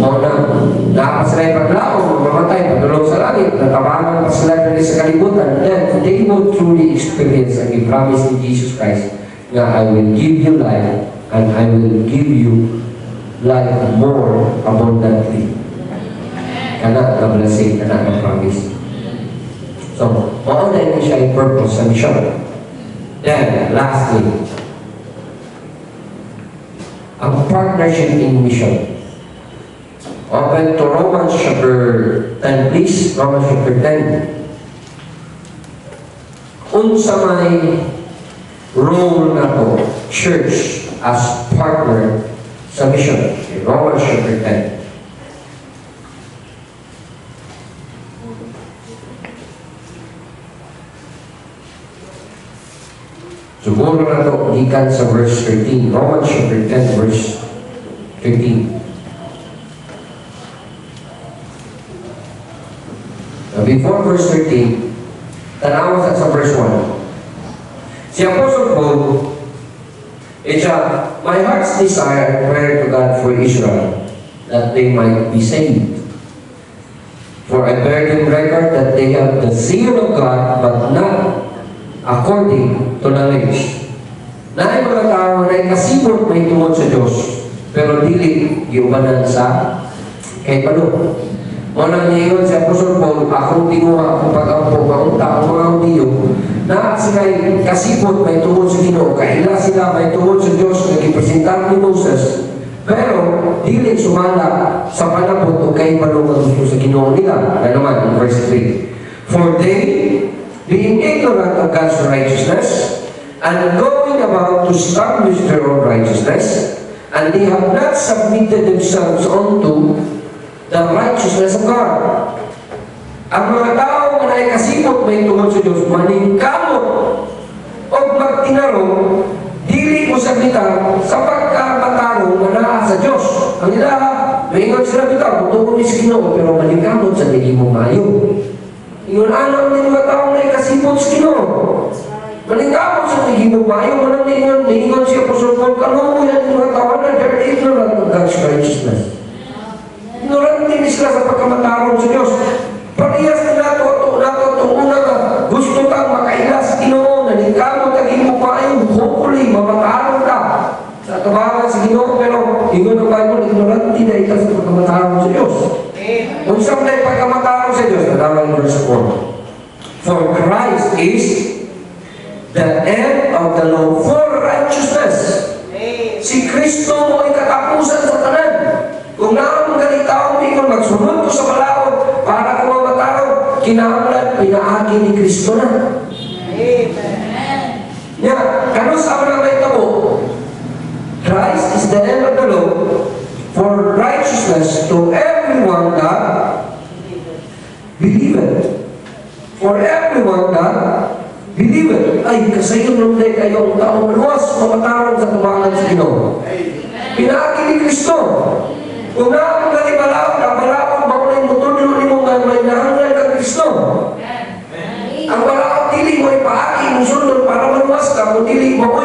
O na, nakapasala yung paglaong, mamatay, padulong sa langit, natabangan pa sila dali sa kalibutan. Then, they will truly experience ang i-promise ni Jesus Christ na I will give you life and I will give you life more abundantly. Kana na blessing, kana na promise. So, mauna yun siya yung purpose sa mission. Then, lastly, ang partnership in mission. Open to Romans chapter 10, please. Romans chapter 10. Unsa may role na to, church, as partner sa mission. Romans chapter 10. Siguro na ito, ikan sa verse 13. Romans chapter 10, verse 13. Now, before verse 13, tanawa sa verse 1. Si Apostle Paul, my heart's desire, prayer to God for Israel, that they might be saved. For I bear them record that they have the zeal of God, but not according to knowledge. Na mga tao na kasibot may tungod sa Diyos, pero dili giubanan sa kay Pano. O nang ngayon si Apostol Paul, akong tinguha akong pag-ampo, maunta ang mga Hudiyo, na sila kasibot may tungod sa Ginoo, kaila sila may tungod sa Diyos na gipresentar ni Moses, pero dili sumala sa panapot o kay Pano ang gusto sa Ginoo nila. Na naman, in verse 3. For they, being ignorant of God's righteousness, and going about to establish their own righteousness, and they have not submitted themselves unto the righteousness of God. Ang mga tao na kasipot may tungod sa Diyos, maningkamot o magtinarong, dili mo sa kita sa pagkamatarong na naa sa Diyos. Ang nila, maingon sila bitaw, tungkol ni Ginoo, pero maningkamot sa hindi mo mayo. Ingon alam ng mga tao na kasipot sa Ginoo. Maningkamot sa hindi mo mayo, manang ningon siya po sa Paul, kalungo yan mga tao na they're ignorant of God's righteousness. Ignorant din sila sa pagkamatarong sa Diyos. Parehas nila itong una ka, gusto kang makailas, Ginoo, naningkamot ang imo paayong, hopefully, mamatarong ka sa tabangan sa Ginoo, pero ingon ang Bible, ignorant din na ito sa pagkamatarong sa Diyos. Kung saan na pagkamatarong sa Diyos, nalaman verse 4. For Christ is the end of the law for righteousness. Si Kristo mo ay katapusan sa tanan. Kung naman ganitao, may kung magsunod ko sa balaod para kung mamataraw, kinahanglan pinaagi ni Kristo na. Nya, kanus ako na may tabo. Christ is the end of the law for righteousness to everyone that believeth. For everyone that believeth. Ay, kasayon nung day kayong taong maluwas, mamatarong sa tumangan sa Ginoo. Pinaagi ni Kristo. Kung naakong nalibalaw, nabalawang makulay mo tulo ni mo nga may nahanglan ka Kristo. Ang balawang dili mo ipaagi mong sunod para maluwas ka, kung dili mo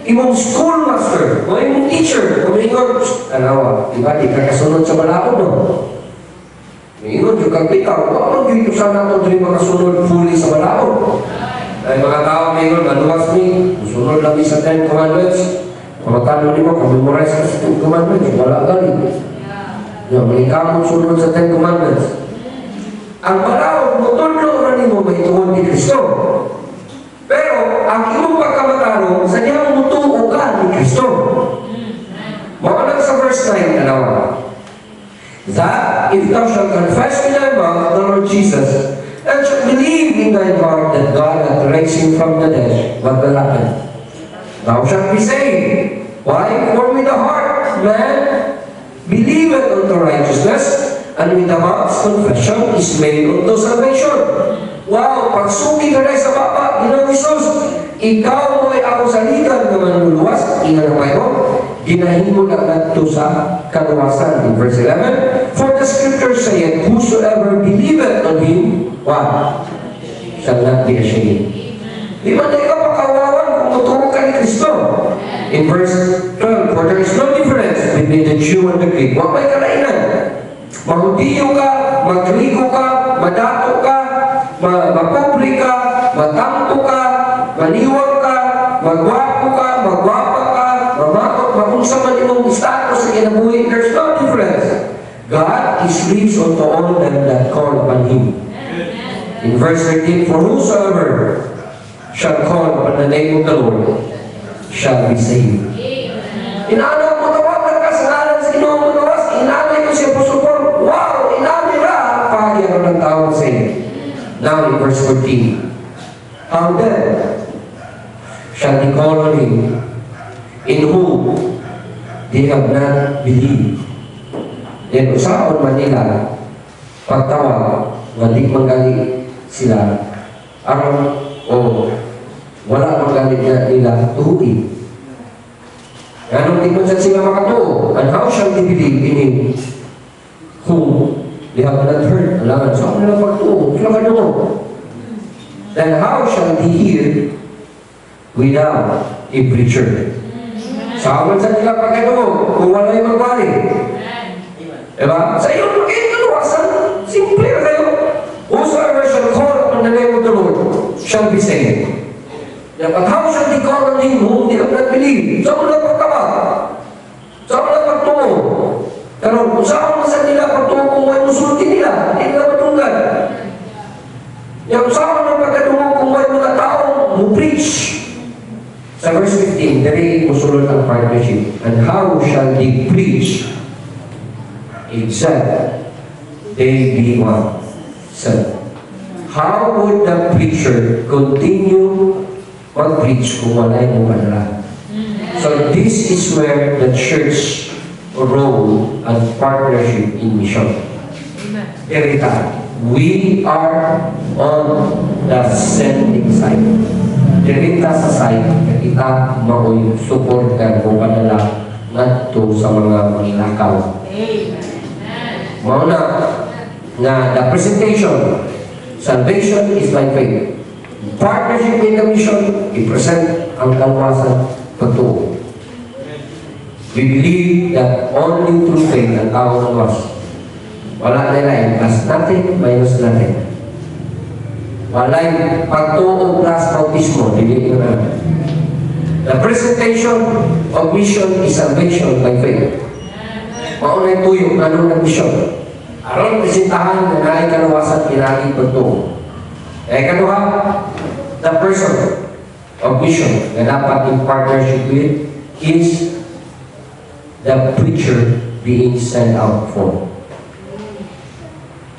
imong schoolmaster, o imong teacher, o ingon, tanawa, diba, di ka kasunod sa balawang no? Ingon, yung kagbitaw, ano dito sana ito dili makasunod fully sa balawang? Ay mga tao may ingon, maluwas ni, sunod lang sa 10 commandments, mamatalo ni mo, kamemorize ka sa 10 commandments, wala galing. May kamong sunod sa 10 commandments. Ang balawang, mutulong na ni mo may tuon ni Kristo. Pero, ang iyong pagkamatarong, sa niyang mutuo ka ni Kristo. Makalang sa verse 9, alawa. That if thou shalt confess in thy mouth the Lord Jesus, and shalt believe in thy heart that God hath raised him from the dead, what will happen? Thou shalt be saved. Why? For with the heart man believeth unto righteousness, and with the mouth confession is made unto salvation. Wow! Pagsuki ka na sa baba, Ginoong Isus, ikaw mo'y ako saligan na manluluwas, inanamay mo, ginahimo na nato sa kaluwasan. In verse 11, for the scripture saith, whosoever believeth on him, what? Shall not be ashamed. Di ba na ikaw makawawan kung tuturo ka ni Kristo? In verse 12, for there is no difference between the Jew and the Greek. Huwag may kalainan. Mahudiyo ka, magrigo ka, madato ka, mapobre ka, matampo ka, maniwag ka, magwapo ka, magwapa ka, mamakot, makunsa man imong status sa kinabuhi. There's no difference. God is rich unto all them that call upon Him. In verse 13, for whosoever shall call upon the name of the Lord shall be saved. Inaanaw mo tawagan ka sa ngalan sa Ginoong Manawas, inanay ko siya pusupon. Wow! Inanay na! Pahagyan ng tawag sa iyo. Now in verse 14, how then shall they call on Him in whom they have not believed? Then usapan man nila pagtawag nga di manggali sila aron o wala manggali nila tuhuin. Anong di man sila makatuo? And how shall they believe in Him whom they have not heard? Alangan, saan nila pagtuo? Sila ka doon. Then how shall they hear without a preacher? Saan sa nila pagkatuo kung wala yung magbalik? Diba? Sa iyo, magiging kaluwasan. Simple na kayo. Whosoever shall call on the name of the Lord shall be saved. But how shall they call on Him whom they have not believed? Saan mo lang pagtawag? Saan mo lang pagtuo? Pero kung saan mo sa nila pagtuo kung may musulti nila, hindi nila matunggal. Yung saan mo lang pagkatuo kung may mga taong mo-preach. Sa verse 15, dari musulot ang partnership. And how shall they preach except they be one? So, how would the preacher continue mag-preach kung wala yung manala? So, this is where the church role and partnership in mission. Every time, we are on the sending side. Dirita sa side, kita mao'y supportan kung padala ngadto sa mga manginakaw. Mauna nga the presentation, salvation is by faith. Partnership in the mission, i-present ang kaluwasan pagtuo. We believe that only through faith ang tao naluwas. Wala na lain, plus nothing, minus nothing. Wala yung pagtuo plus bautismo, hindi na. The presentation of mission is salvation by faith. Mauna yung tuyong ano ng mission. Aron presentahan na naay kaluwasan pinaging pagtuo. Kanuha, the person of mission na dapat in partnership with is the preacher being sent out for.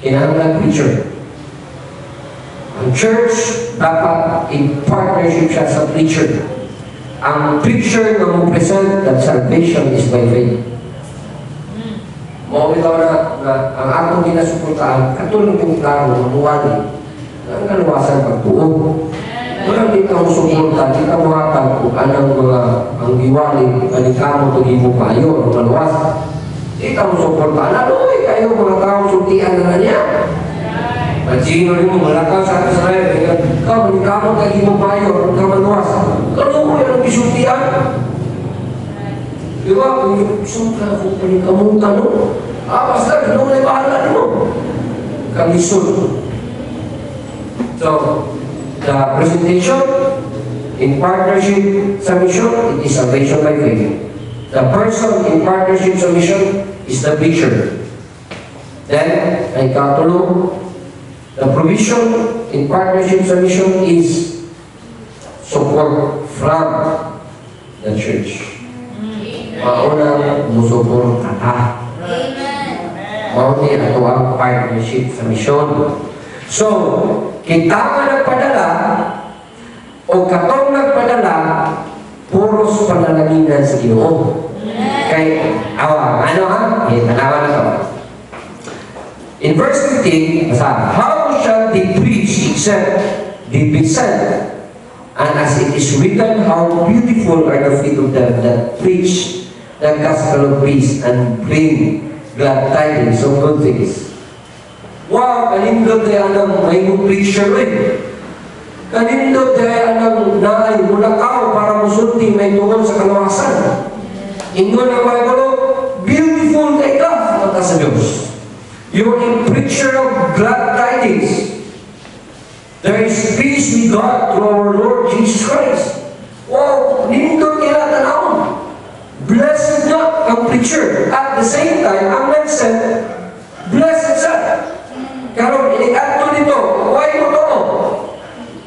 Kinahanglan preacher. Ang Ang church dapat in partnership siya sa preacher. Ang preacher na mo present that salvation is by faith. Mawitaw na ang atong ginasuportahan, katulad yung plano, mamuwali, ang kaluwasan pagtuon. Walang di ka mo suporta, di ka mo hatag kung anong mga ang giwali, kanikamo ito mo kayo, ang maluwas. Di ka mo suporta, naluwi kayo mga taong sultian na niya. Pag-sino rin mo, malakaw sa atas na yun, ikaw, kanikamo kayo mo kayo, ang maluwas. Kaluwi ang isultian. Di ba? Kung sumpla kung panikamunta no? Basta, ganun na bahala mo. Kalisod. So, the presentation in partnership sa mission, it is salvation by faith. The person in partnership sa mission is the preacher. Then, ay katulong, the provision in partnership sa mission is support from the church. Maunang musupor kata. Maunang ito ang partnership sa mission. So, kita nga nagpadala o katong nagpadala puros panalaginan sa Ginoo. Kay ano ha? Tanawa na to. In verse 15, how shall they preach except they be sent? And as it is written, how beautiful are the feet of them that preach the gospel of peace and bring glad tidings of good things. Wow, kanindot ay anang may preacher rin. Kanindot ay anang naay mulakaw para musulti may tungkol sa kalawasan. Ingon ang Bible, beautiful kay ka, mata sa Diyos. You're a preacher of glad tidings. There is peace with God through our Lord Jesus Christ. Wow, nindot kaya tanawon. Blessed not ang preacher. At the same time, ang nag-send, blessed siya. Karon iniadto dito, why mo to?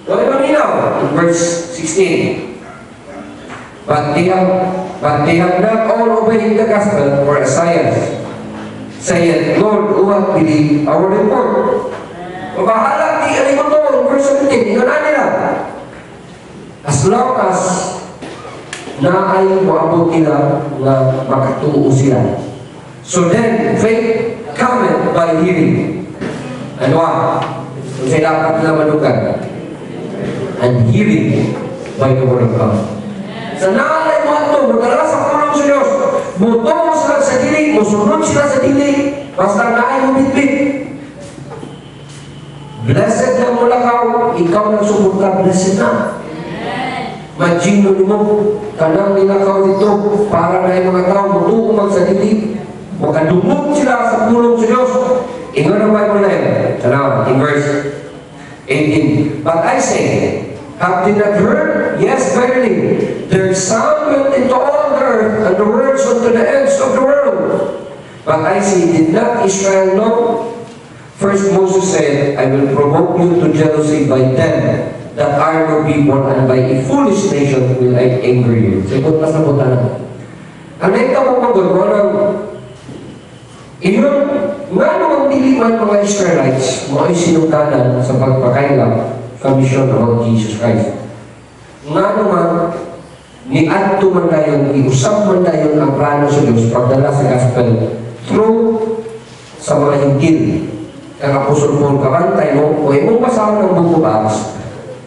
Why mo ninaw? In verse 16. But they have not all obeyed the gospel for Isaiah saith, Lord, who hath believed our report? Mabahala, di alin mo to, in verse 17, yun nila. As long as na ay maabot nila na makatuo sila. So then, faith cometh by hearing. Ano kung sila dapat na manugan? And hearing by the word of God. Sa naalay mo ito, magdala sa kulong sa Diyos, mutungo sila sa dili, musunod sila sa dili, basta naay mo bitbit. Blessed na mula ka, ikaw na sumuta, blessed na. Magino mo, kanang nilakaw dito para na yung mga tao mutuumag sa dili. Makadumog sila sa pulong sa Diyos. Ingon ang Bible na yun. Tanaw, in verse 18. But I say, have they not heard? Yes, verily. Their sound went into all the earth, and the words unto the ends of the world. But I say, did not Israel know? First Moses said, I will provoke you to jealousy by them that are your people, and by a foolish nation will I anger you. Sagot na sa buta na. Ang ito mo magagawa ng iyon, nga naman diliman mga Israelites, mga sinungkanan sa pagpakailang sa mission about Jesus Christ. Nga naman, ni-adto man tayo, iusap man tayo ang plano sa Diyos pagdala sa gospel through sa mga hinggil. Ang Apostol Paul, kabantay mo, o imong basahan ng buko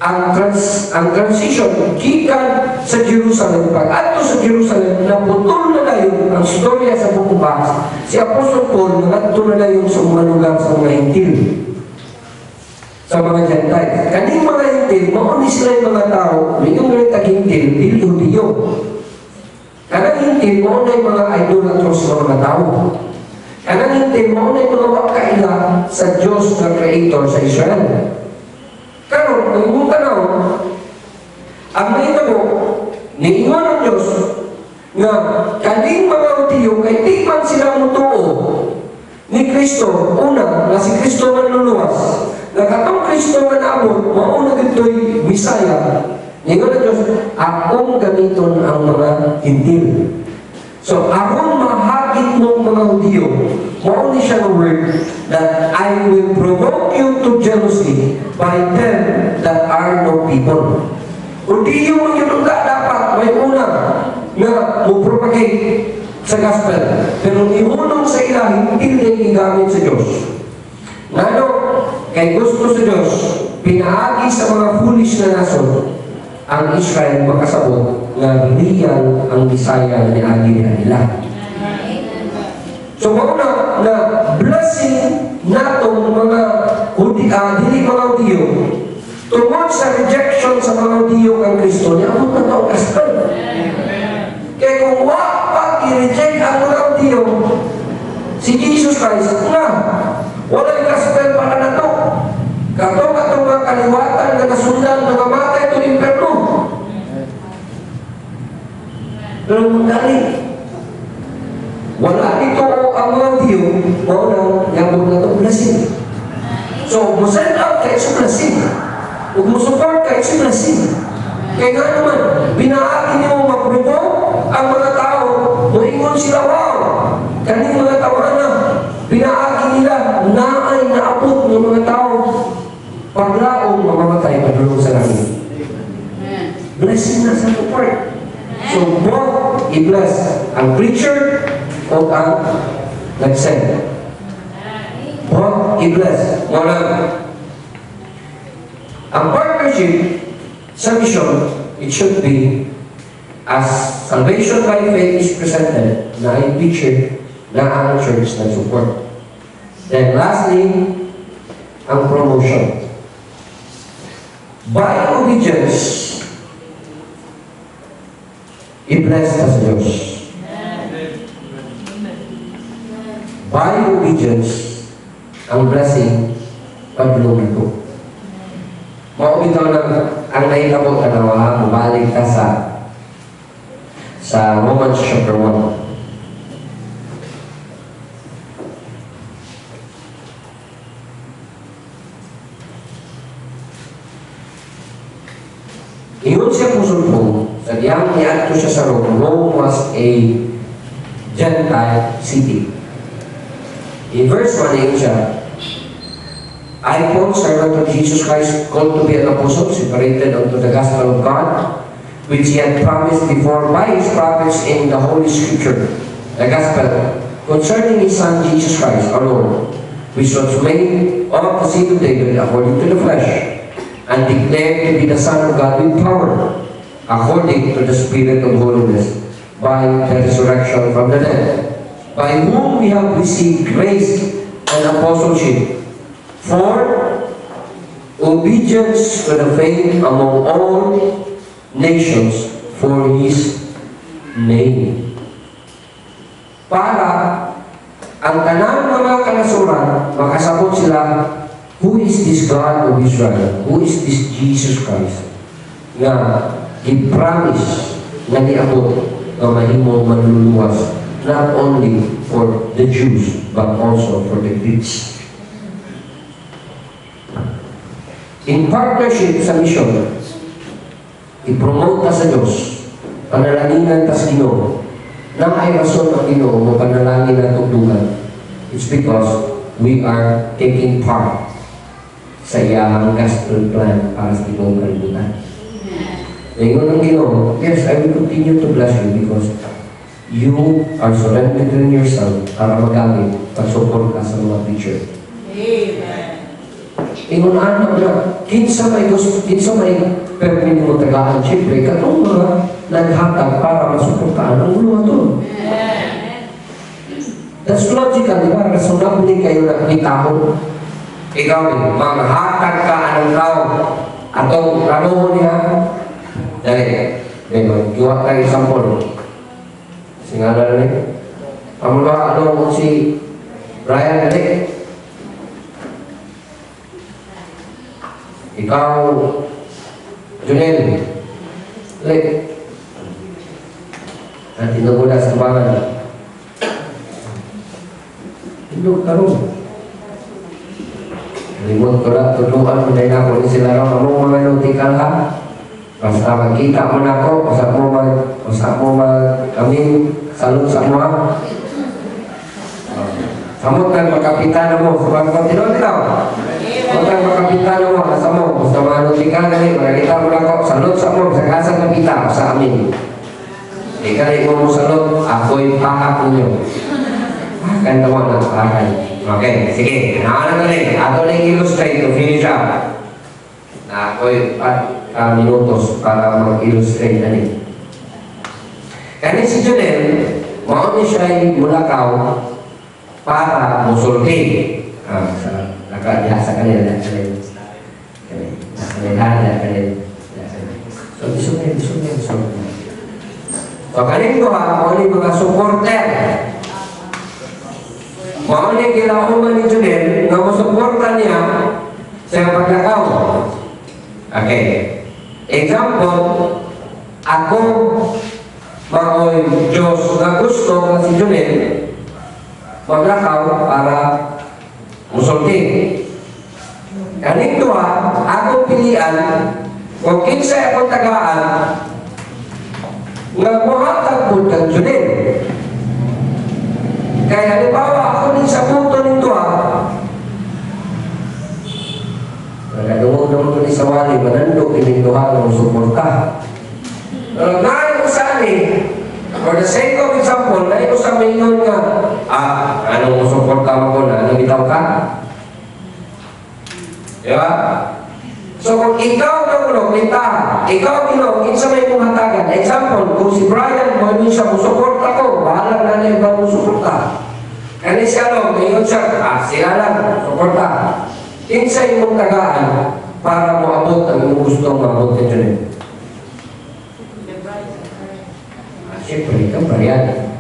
Acts, ang transition gikan sa Jerusalem, pag-adto sa Jerusalem, naputol na dayon ang storya sa buong Acts. Si Apostol Paul nagadto na dayon sa mga lugar sa mga hintil, sa mga Gentiles. Kaning mga hintil, mauni sila yung mga tao, yung mga tag-hintil, dili Hudiyo. Kanang hintil, mauna yung mga idolatros sa mga tao. Kanang hintil, mauna yung mga wakaila sa Diyos na Creator sa Israel. Karon, ang mong tanaw, ang mga mo, niingon ng Diyos, nga kaning mga Hudiyo, kay di man sila mutuo ni Kristo, una, na si Kristo manluluwas, na katong Kristo manabot, mauna dito'y Misaya, niingon ng Diyos, akong gamiton ang mga hintil. So, akong mahagit mong mga Hudyo, mauni siya ng word that I will provoke you to jealousy by them that are no people. Hudyo mo yun dapat may una na mo-propagate sa gospel. Pero ihunong sa ila, hindi nila igamit sa Diyos. Ngano, kay gusto sa Diyos, pinaagi sa mga foolish na nason, ang Israel makasabot na real ang Bisaya ni agi nila. So, mauna na blessing natong mga dili mga Hudyo tungkol sa rejection sa mga Hudyo ang Kristo niya, ang mga taong gospel. Kaya kung wapag i-reject ang mga Hudyo, si Jesus Christ, walang gospel para na to. Katong mga kaliwatan na nasundan, nagamatay ito ng imperno. Pero manggali, wala dito ang mga Hudyo, maunang yabog na ito blessing. So, musend out kayo sa blessing. Huwag mo support kayo sa blessing. Kaya nga naman, binaagi niyo mag-provoke ang mga tao, muingon sila, wow! Kaning mga tawanan, binaagi nila, naay naabot ng mga tao, paglaong mamamatay, padulong sa langit. Blessing na sa support. So, both i-bless ang preacher o ang nag-send. Both i-bless. Ang partnership sa mission, it should be as salvation by faith is presented na ay picture na ang church na support. Then lastly, ang promotion. By obedience, i-bless na sa Diyos. By obedience, ang blessing, pagdulong ito. Maubitaw na ang nahitabo ka na mabalik ka sa Romans chapter 1. Iyon siya pusulpong, sa diyang niadto siya sa Rome. Rome was a Gentile city. In verse 1 siya, I, Paul, servant of Jesus Christ, called to be an apostle, separated unto the gospel of God, which he had promised before by his prophets in the Holy Scripture, the gospel, concerning his Son Jesus Christ, our Lord, which was made of the seed of David according to the flesh, and declared to be the Son of God with power, according to the Spirit of holiness, by the resurrection from the dead, by whom we have received grace and apostleship, for obedience to the faith among all nations for His name. Para ang tanang mga kanasuran, makasabot sila, who is this God of Israel? Who is this Jesus Christ? Na i-promise na niabot na mahimong manluluwas, not only for the Jews, but also for the Greeks. In partnership sa mission, i-promote ta sa Diyos, panalanginan ta sa Ginoo, nang ay rason ang Ginoo mo panalangin na tugdugan. It's because we are taking part sa iyang gospel plan para sa Ginoo kalibutan. Ngayon ang Ginoo, yes, I will continue to bless you because you are surrendering yourself para magamit pag-support ka sa mga preacher. Amen. Ingon anak na, kinsa may permin mo tagaan, siyempre, katong mga naghatag para masuportaan ang ulo ito. That's logical, di ba? Reasonably kayo nakitahon. Ikaw, maghatag ka anong tao. Atong ramo niya. Dali, giwa tayo example. Singala rin. Pamula, si Brian, dali. Ikaw, Junel, like, at tinugula sa bangan. Tindog ka rin. Limot ko na, tutuan mo dahil ako ni sila rin. Among mga nautikal ha. Basta magkita mo na ako, basta mo amin, salud sa mo ha. Samot kang makapitana mo sa mga tinod ikaw. Samot kang makapitana mo sa mo sa mga notikan ni makita mo lang ko salot sa mo sa kasang kapita sa amin. Ikaw mo salot ako'y pahak ninyo. Akan tawag na akan. Okay, sige. Naanan na rin. Ato na illustrate to finish up. Na ako'y minutos para mag-illustrate na rin. Kaya si Jonel, mauni siya'y mulakaw para musulti. Nakadiha sa kanila. So, disunay. So, kanito ha, mauni mga supporter. Mauni kilauman ni Jonel na musuporta niya sa paglakaw. Okay. Example, ako maoy Diyos na gusto na si Jonel maglakaw para musulti. Kanito ha, ako pilian kung kinsa akong tagaan nga muhatag po kang Jonel. Kaya halimbawa ako din sa punto nito ha, nagdungog-dungog ni sa wali, manandog ininduhan ng suporta. Ngayon ko saan for the sake of example, na ito sa mingon nga, anong suporta mo ko na, anong bitaw ka? Diba? So kung ikaw nagulog, ikaw binog, kinsa may pumatagan. Example, kung si Brian, kung hindi siya musuporta ko, bahala na na ibang musuporta. Kani siya lang, ngayon siya, sila lang, suporta. Kinsa imong tagaan para moabot ang imong gustong maabot ni Jonel. Siyempre, ikaw Brian.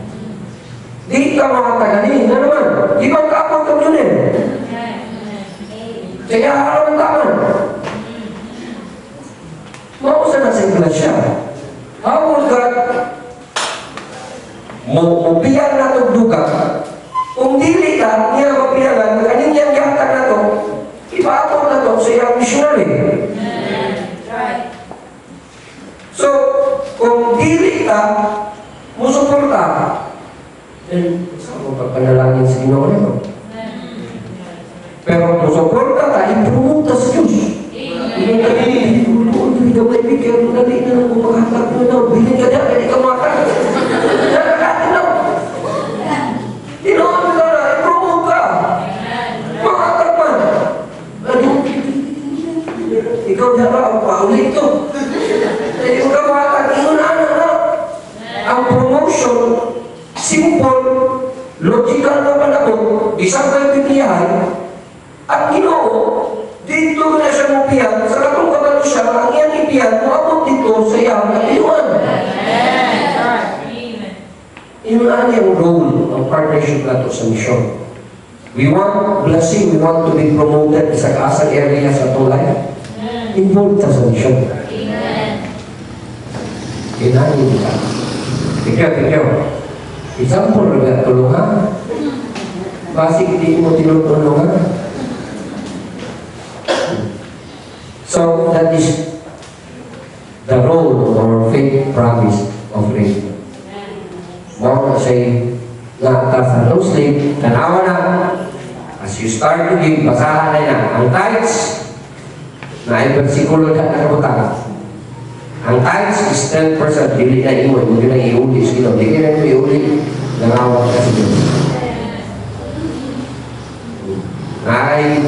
Di ka makataganin na naman. Ibang kaapot kang Jonel. Kaya araw ang taman. Mausa na sa siya. How will God mupiyan na itong duga? Kung dili ka, niya mapiyangan, kanin niyang yatag na ito, ipaapot na ito sa iyang missionary. So, kung dili ka, musuporta, then, saan mo pagpanalangin sa Ginoo nito? Pero musuporta ka, i-promote sa Diyos. Hindi ka hindi ka may bigyan mo na rin na kumakatak mo na, bilhin ka dyan, hindi ka makakak. Nakakatin na. Tinoon ka na, i-promote ka. Makakak man. Ikaw dyan ba, ang paulit to. Hindi mo ka makakak, inunan na. Ang promotion, simple, logical na panahon, isang kayo piniyahan, at Ginoo, dito na siya mupiyan, sa katong kabalo siya, ang iyang ipiyan, muabot dito sa iyang kaliwan. Inunan yung role ng partnership nato sa mission. We want blessing, we want to be promoted sa kaasang area sa itong life. Involved sa mission. Kinahin kita. Ikaw. Example, tulungan. Basig di mo tinutulungan. So that is the role of our faith promise offering. More na say, sa no slave, tanawa na, as you start to give, basahan na ang tithes, na ay versikulo na nakabutang. Ang tithes is 10%, dili na imo, hindi na iuli sila, hindi na iuli, nangawag ka sila. Ay,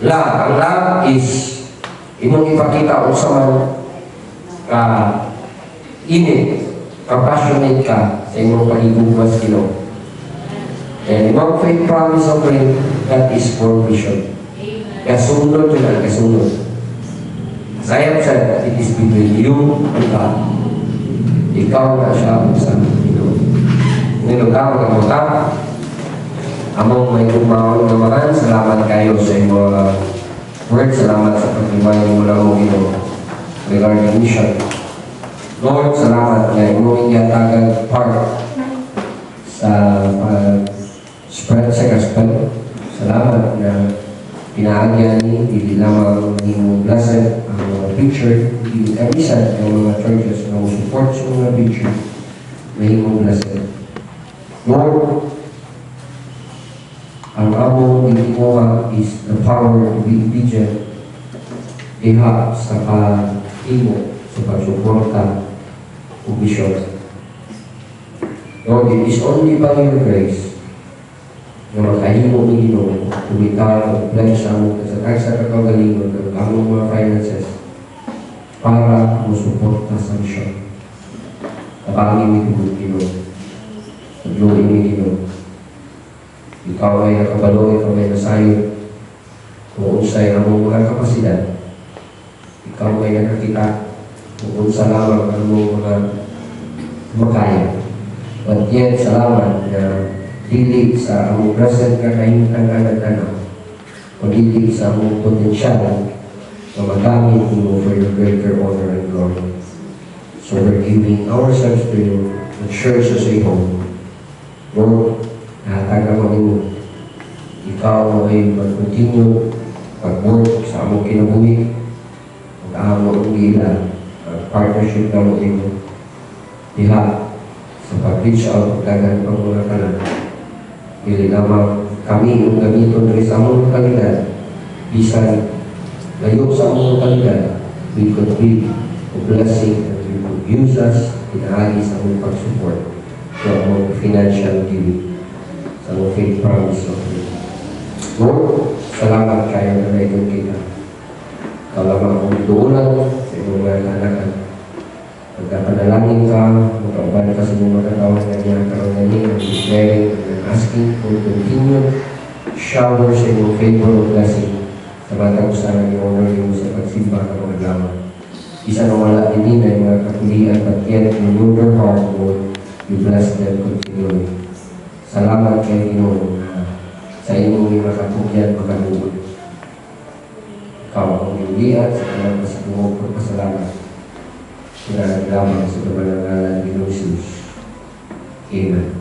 love. Ang love is imong ipakita kung saan ka init, passionate ka sa imong pagigugmas Ginoo. And imong faith promise offering, that is for vision. Kasunod yun ang kasunod. As I have said, it is between you and God. Ikaw na siya sa Ginoo. Nilugaw ka mo ka. Among may kumawang naman, salamat kayo sa mga words. Salamat sa paglimay mo lang mo Ginoo regarding mission. Lord, salamat na imong inyatagan part sa spread sa gospel. Salamat na pinaagyan ni, hindi lamang imong blessed ang mga preacher, hindi kamisan ang mga churches na support sa mga preacher na imong blessed. Lord, Lord, itimuha is the power to be obedient. Diha sa pag-imo, sa pagsuporta o bisyon. Lord, it is only by your grace na makahimo ni Ginoo kumita o pledge sa among kasatag sa kagalingon ng among mga finances para musuporta sa misyon. Kapangin ni Ginoo, pagluin ni Ginoo. Ikaw ay nakabalo, ikaw ay nasayo kung unsay among mga kapasidad. Ikaw ay nakakita kung unsa lamang among mga makaya. But yet, salamat na dili sa among present nga kahintang kanag-tanaw o dili sa among potensyal na magamit mo for your greater honor and glory. So we're giving ourselves to you, the church as a whole. Lord, nahatag naman mo. Ikaw ay mag-continue pag-work sa among kinabuhi, mag-aamo ang gila, ang partnership na mo ito. Diha, sa pag-reach out, dagan pang mga kanan. Dili lamang kami yung gamiton rin sa among kalidad, bisan layo sa among kalidad, we could be a blessing that you could use us inaagi sa among pag-support sa among financial giving, sa among faith promise of you. Lord, salamat kayo na naitong kita. Ikaw lamang akong duulan sa inyong mga kanakan. Pagkapanalangin ka, magkauban ka sa mga katawan na niya, karoon na niya, and declaring and asking for continued shower sa inyong favor of blessing sa mga tagusan ng honor niyo sa pagsimba ng mga laman. Isa na wala din na yung mga kapulian, but yet renew their heart, Lord, you bless them continually. Salamat kayo, Ginoo, sa inyong mga kapugyan, makaluod. Ikaw ang pilihan sa kanyang masabungog pagpasalamat. Salamat sa kabanangalan ni Jesus. Amen.